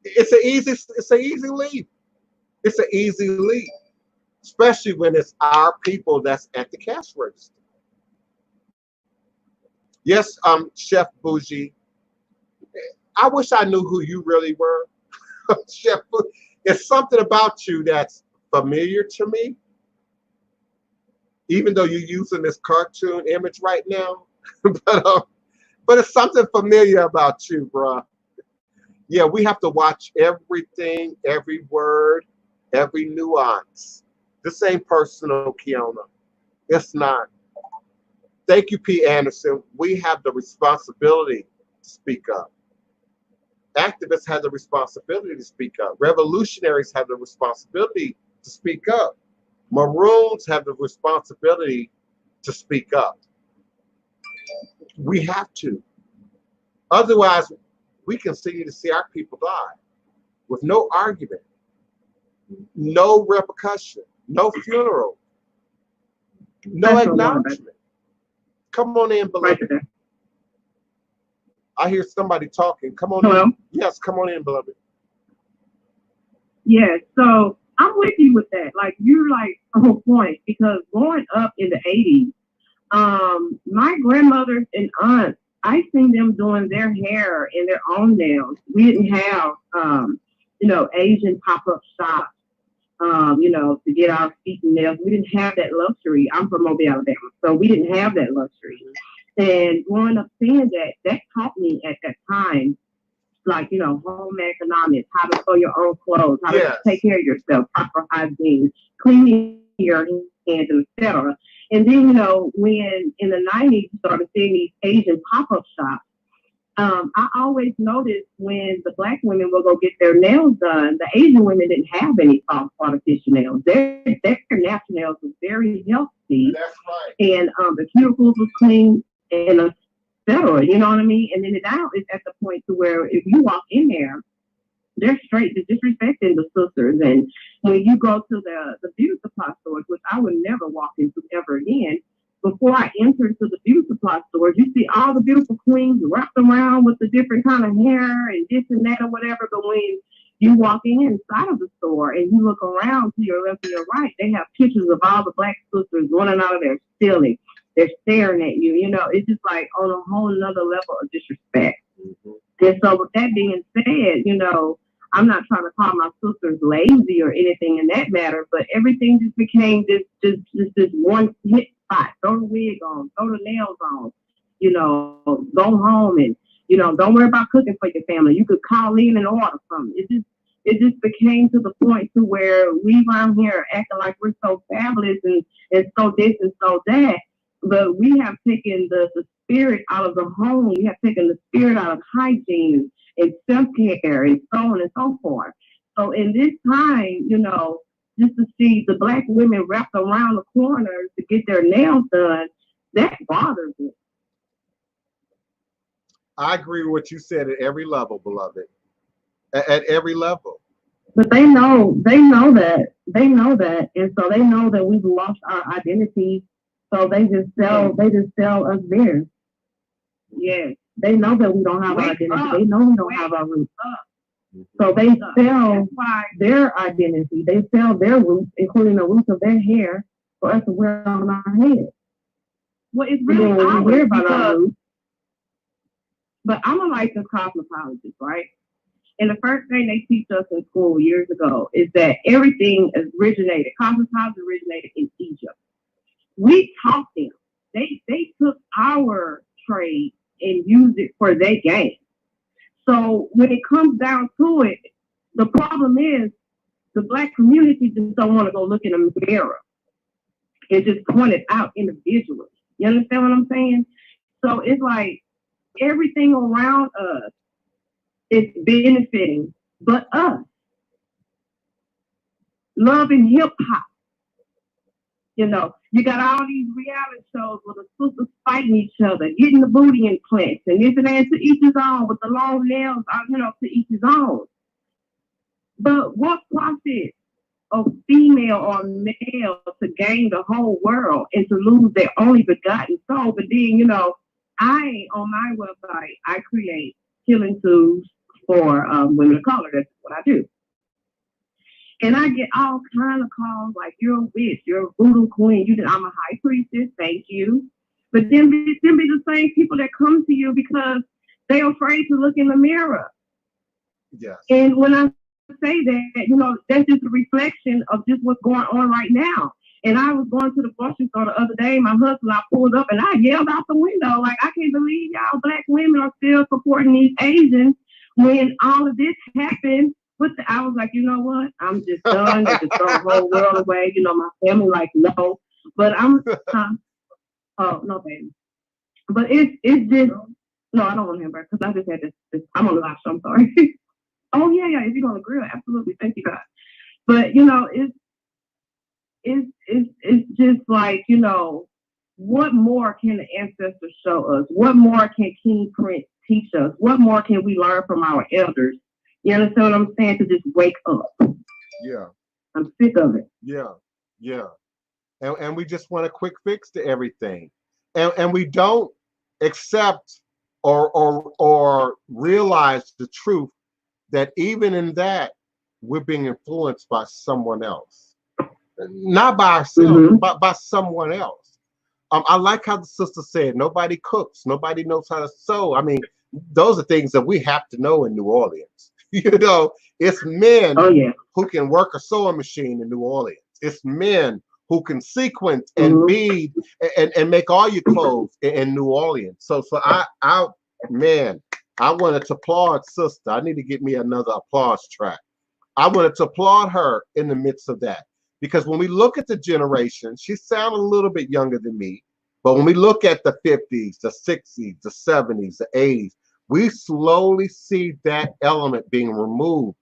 It's an easy leap. It's an easy leap, especially when it's our people that's at the cash register. Yes, Chef Bougie. I wish I knew who you really were. Chef Bougie. It's something about you that's familiar to me, even though you're using this cartoon image right now. But it's something familiar about you, bruh. Yeah, we have to watch everything, every word, every nuance. This ain't personal, Kiona. It's not. Thank you, P. Anderson. We have the responsibility to speak up. Activists have the responsibility to speak up. Revolutionaries have the responsibility to speak up. Maroons have the responsibility to speak up. We have to. Otherwise, we continue to see our people die with no argument, no repercussion, no funeral, no acknowledgement. Come on in, beloved. Right there. I hear somebody talking. Come on Hello? in. Yes, come on in, beloved. Yeah, so I'm with you with that. Like, you're like on point, because growing up in the 80s, my grandmothers and aunts, I seen them doing their hair and their own nails. We didn't have, Asian pop-up shops, to get our feet and nails. We didn't have that luxury. I'm from Mobile, Alabama, so we didn't have that luxury. And growing up seeing that taught me at that time, like, home economics, how to sew your own clothes, how to take care of yourself, proper hygiene, cleaning your hands, etc. And then, when in the 90s, you started seeing these Asian pop-up shops, I always noticed when the Black women would go get their nails done, the Asian women didn't have any soft artificial nails. Their natural nails were very healthy. That's right. And the cuticles was clean, and etc. You know what I mean? And then now it's at the point to where if you walk in there, they're straight to disrespecting the sisters. And when you go to the beauty supply stores, which I would never walk into ever again, before I entered to the beauty supply stores, you see all the beautiful queens wrapped around with the different kind of hair and this and that or whatever. But when you walk inside of the store and you look around to your left and your right, they have pictures of all the Black sisters running out of there stealing. They're staring at you. It's just like on a whole nother level of disrespect. Mm-hmm. And so with that being said, I'm not trying to call my sisters lazy or anything in that matter, but everything just became this one hit spot. Throw the wig on, throw the nails on. you know, go home and, you know, don't worry about cooking for your family. You could call in and order from it just became to the point to where we around here acting like we're so fabulous and so this and so that. But we have taken the spirit out of the home. We have taken the spirit out of hygiene and self-care and so on and so forth. So in this time, you know, just to see the Black women wrapped around the corners to get their nails done, that bothers me. I agree with what you said at every level, beloved. At every level. But they know that, and so they know that we've lost our identity. So they just sell us there. Yes, they know that we don't have our identity. They know we don't have our roots. So they sell their identity. They sell their roots, including the roots of their hair, for us to wear on our head. Well, it's really weird about our roots. But I'm a licensed cosmetologist, right? And the first thing they teach us in school years ago is that everything cosmetology originated in Egypt. We taught them. They took our trade and used it for their gain. So when it comes down to it, the problem is the Black community just don't want to go look in a mirror and just point it out individually. You understand what I'm saying? So it's like everything around us is benefiting but us. Love and hip hop. You know, you got all these reality shows where the sisters fighting each other, getting the booty implants, and this and that, to each his own, with the long nails, you know, to each his own. But what profit of female or male to gain the whole world and to lose their only begotten soul? But then, you know, on my website, I create healing tools for women of color. That's what I do. And I get all kind of calls like, you're a witch, you're a voodoo queen, I'm a high priestess, thank you. But then be the same people that come to you because they're afraid to look in the mirror. Yes. And when I say that, you know, that's just a reflection of just what's going on right now. And I was going to the grocery store the other day, my husband, I pulled up and I yelled out the window, like, I can't believe y'all Black women are still supporting these Asians when all of this happened. I was like, you know what? I'm just done. I just throw the whole world away. You know, my family like, no. But oh, no, baby. But it's just, no, I don't want to hamburger because I just had this, I'm on the live show, I'm sorry. Oh, yeah, if you're on the grill, absolutely. Thank you, God. But, you know, it's just like, you know, what more can the ancestors show us? What more can King Prince teach us? What more can we learn from our elders? You understand what I'm saying? To just wake up. Yeah. I'm sick of it. Yeah. And we just want a quick fix to everything. And we don't accept or realize the truth that even in that, we're being influenced by someone else. Not by ourselves, but by someone else. I like how the sister said, nobody cooks, nobody knows how to sew. I mean, those are things that we have to know in New Orleans. You know, it's men who can work a sewing machine in New Orleans. It's men who can sequence and bead and make all your clothes in New Orleans. So I wanted to applaud sister. I need to get me another applause track. I wanted to applaud her in the midst of that. Because when we look at the generation, she sounded a little bit younger than me. But when we look at the 50s, the 60s, the 70s, the 80s, we slowly see that element being removed,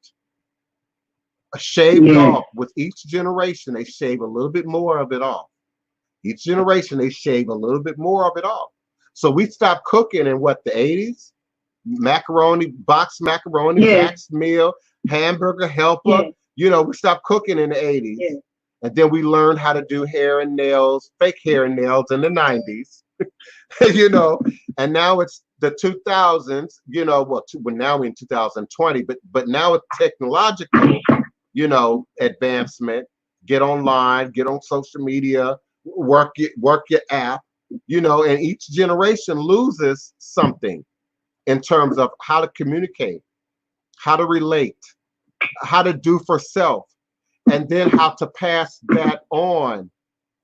shaved off. With each generation, they shave a little bit more of it off. Each generation, they shave a little bit more of it off. So we stopped cooking in what, the 80s? Macaroni, boxed macaroni, boxed meal, hamburger helper. You know, we stopped cooking in the 80s. And then we learned how to do hair and nails, fake hair and nails in the 90s. You know, and now it's the 2000s, you know, well, now we're in 2020, but now it's technological, you know, advancement. Get online, get on social media, work your app, you know, and each generation loses something in terms of how to communicate, how to relate, how to do for self, and then how to pass that on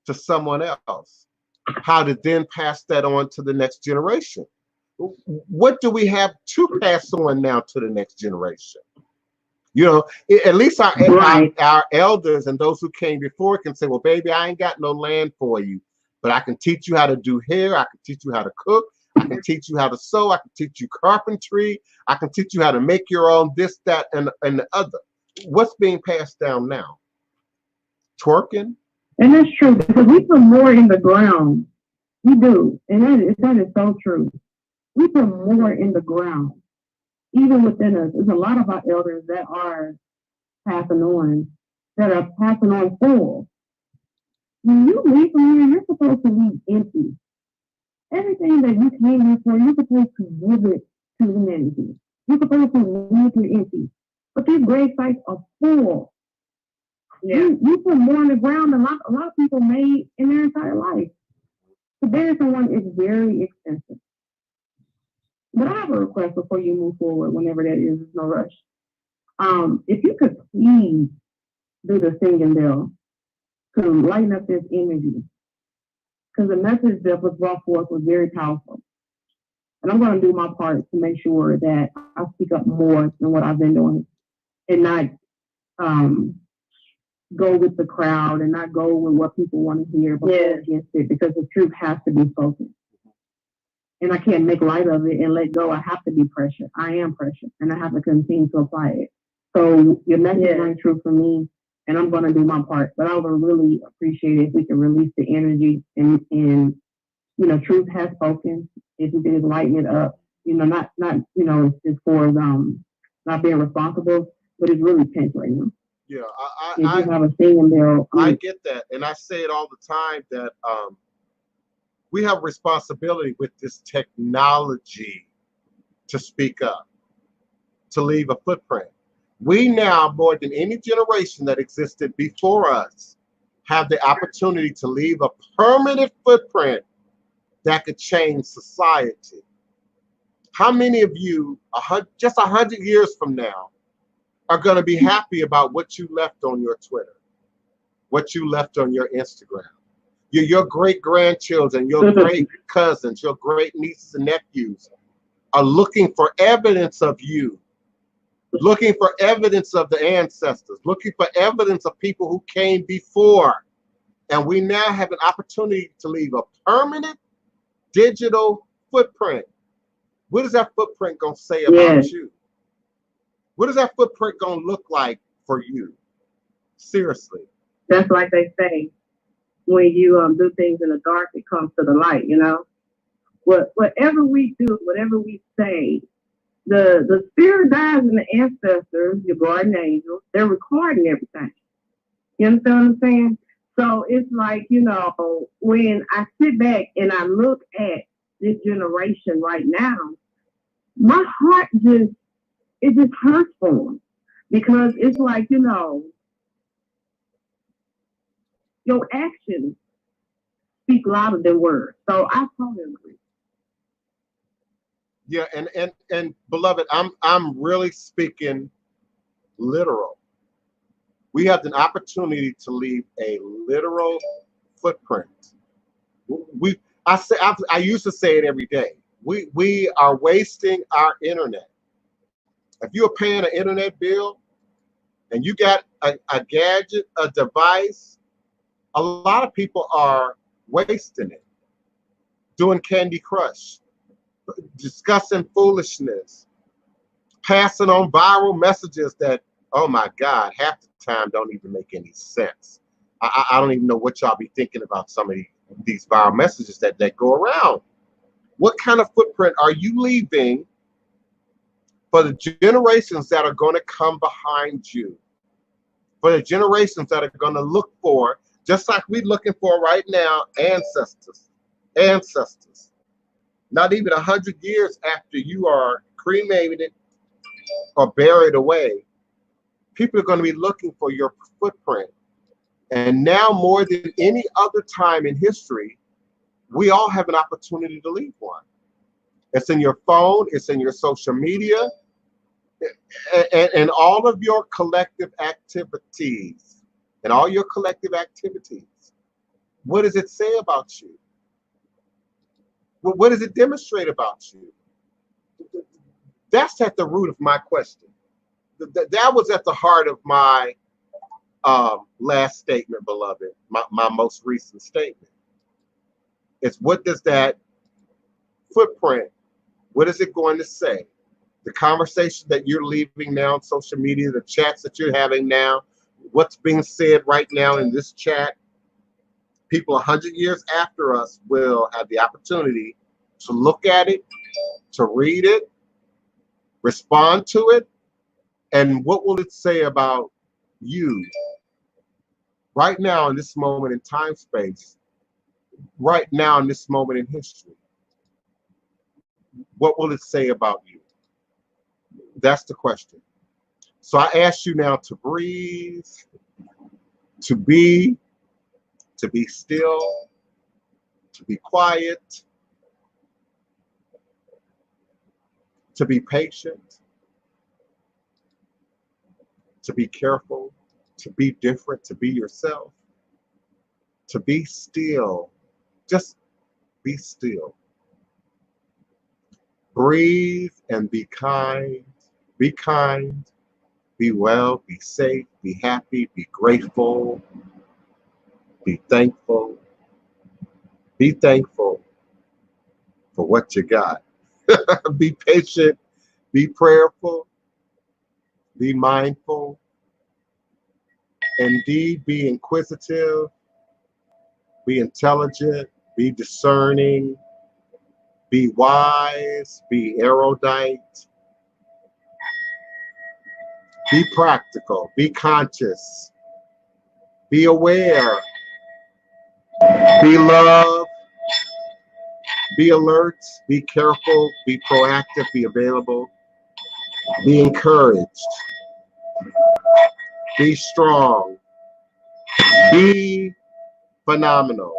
to someone else. how to then pass that on to the next generation. What do we have to pass on now to the next generation? You know, at least our elders and those who came before can say, well, baby, I ain't got no land for you, but I can teach you how to do hair. I can teach you how to cook. I can teach you how to sew. I can teach you carpentry. I can teach you how to make your own this, that, and the other. What's being passed down now? Twerking? And that's true, because we put more in the ground. We do. And that is so true. We put more in the ground. Even within us, there's a lot of our elders that are passing on full. When you leave from here, you're supposed to leave empty. Everything that you came here for, you're supposed to give it to humanity. You're supposed to leave here empty. But these grave sites are full. Yeah. You put more on the ground than a lot of people made in their entire life. To bury someone is very expensive. But I have a request before you move forward, whenever that is, there's no rush. If you could please do the singing bell to lighten up this energy, because the message that was brought forth was very powerful. And I'm going to do my part to make sure that I speak up more than what I've been doing, and not go with the crowd and not go with what people want to hear, but go against it, because the truth has to be spoken. And I can't make light of it and let go. I have to be precious. I am precious, and I have to continue to apply it. So your message rang true for me, and I'm going to do my part. But I would really appreciate it if we could release the energy and you know, truth has spoken. If we could just lighten it up, you know, not you know, it's just for not being responsible, but it's really tense right now. Yeah, I have a singing bell. I get that, and I say it all the time that we have responsibility with this technology to speak up, to leave a footprint. We now, more than any generation that existed before us, have the opportunity to leave a permanent footprint that could change society. How many of you, just 100 years from now, are going to be happy about what you left on your Twitter, what you left on your Instagram? Your great-grandchildren, your great cousins, your great nieces and nephews are looking for evidence of you, looking for evidence of the ancestors, looking for evidence of people who came before. And we now have an opportunity to leave a permanent digital footprint. What is that footprint going to say about you? What is that footprint going to look like for you? Seriously. That's like they say, when you do things in the dark, it comes to the light, you know? Whatever we do, whatever we say, the spirit guides and the ancestors, your guardian angels, they're recording everything. You understand what I'm saying? So it's like, you know, when I sit back and I look at this generation right now, my heart just hurts for them, because it's like, you know, your actions speak louder than words. So I totally agree. Yeah, and beloved, I'm really speaking literal. We have an opportunity to leave a literal footprint. I used to say it every day. We are wasting our internet. If you're paying an internet bill and you got a gadget, a device, a lot of people are wasting it, doing Candy Crush, discussing foolishness, passing on viral messages that, oh my God, half the time don't even make any sense. I don't even know what y'all be thinking about some of these viral messages that go around. What kind of footprint are you leaving for the generations that are going to come behind you? For the generations that are going to look for, just like we're looking for right now, ancestors. Not even 100 years after you are cremated or buried away, people are going to be looking for your footprint. And now more than any other time in history, we all have an opportunity to leave one. It's in your phone, it's in your social media, and all of your collective activities. And all your collective activities. What does it say about you? What does it demonstrate about you? That's at the root of my question. That was at the heart of my last statement, beloved, my most recent statement. It's what does that footprint, what is it going to say? The conversation that you're leaving now on social media, the chats that you're having now, what's being said right now in this chat, people 100 years after us will have the opportunity to look at it, to read it, respond to it, and what will it say about you right now in this moment in time space, right now in this moment in history? What will it say about you? That's the question. So I ask you now to breathe, to be still, to be quiet, to be patient, to be careful, to be different, to be yourself, to be still. Just be still. Breathe and be kind. Be kind. Be well. Be safe. Be happy. Be grateful. Be thankful. Be thankful for what you got. Be patient. Be prayerful. Be mindful. Indeed, be inquisitive. Be intelligent. Be discerning. Be wise. Be erudite. Be practical. Be conscious. Be aware. Be love. Be alert. Be careful. Be proactive. Be available. Be encouraged. Be strong. Be phenomenal.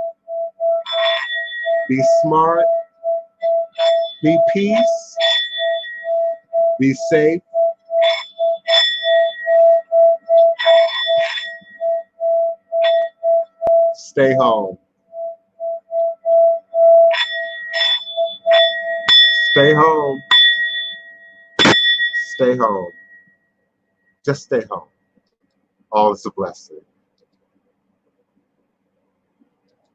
Be smart. Be peace. Be safe. Stay home. Stay home. Stay home. Just stay home. All is a blessing.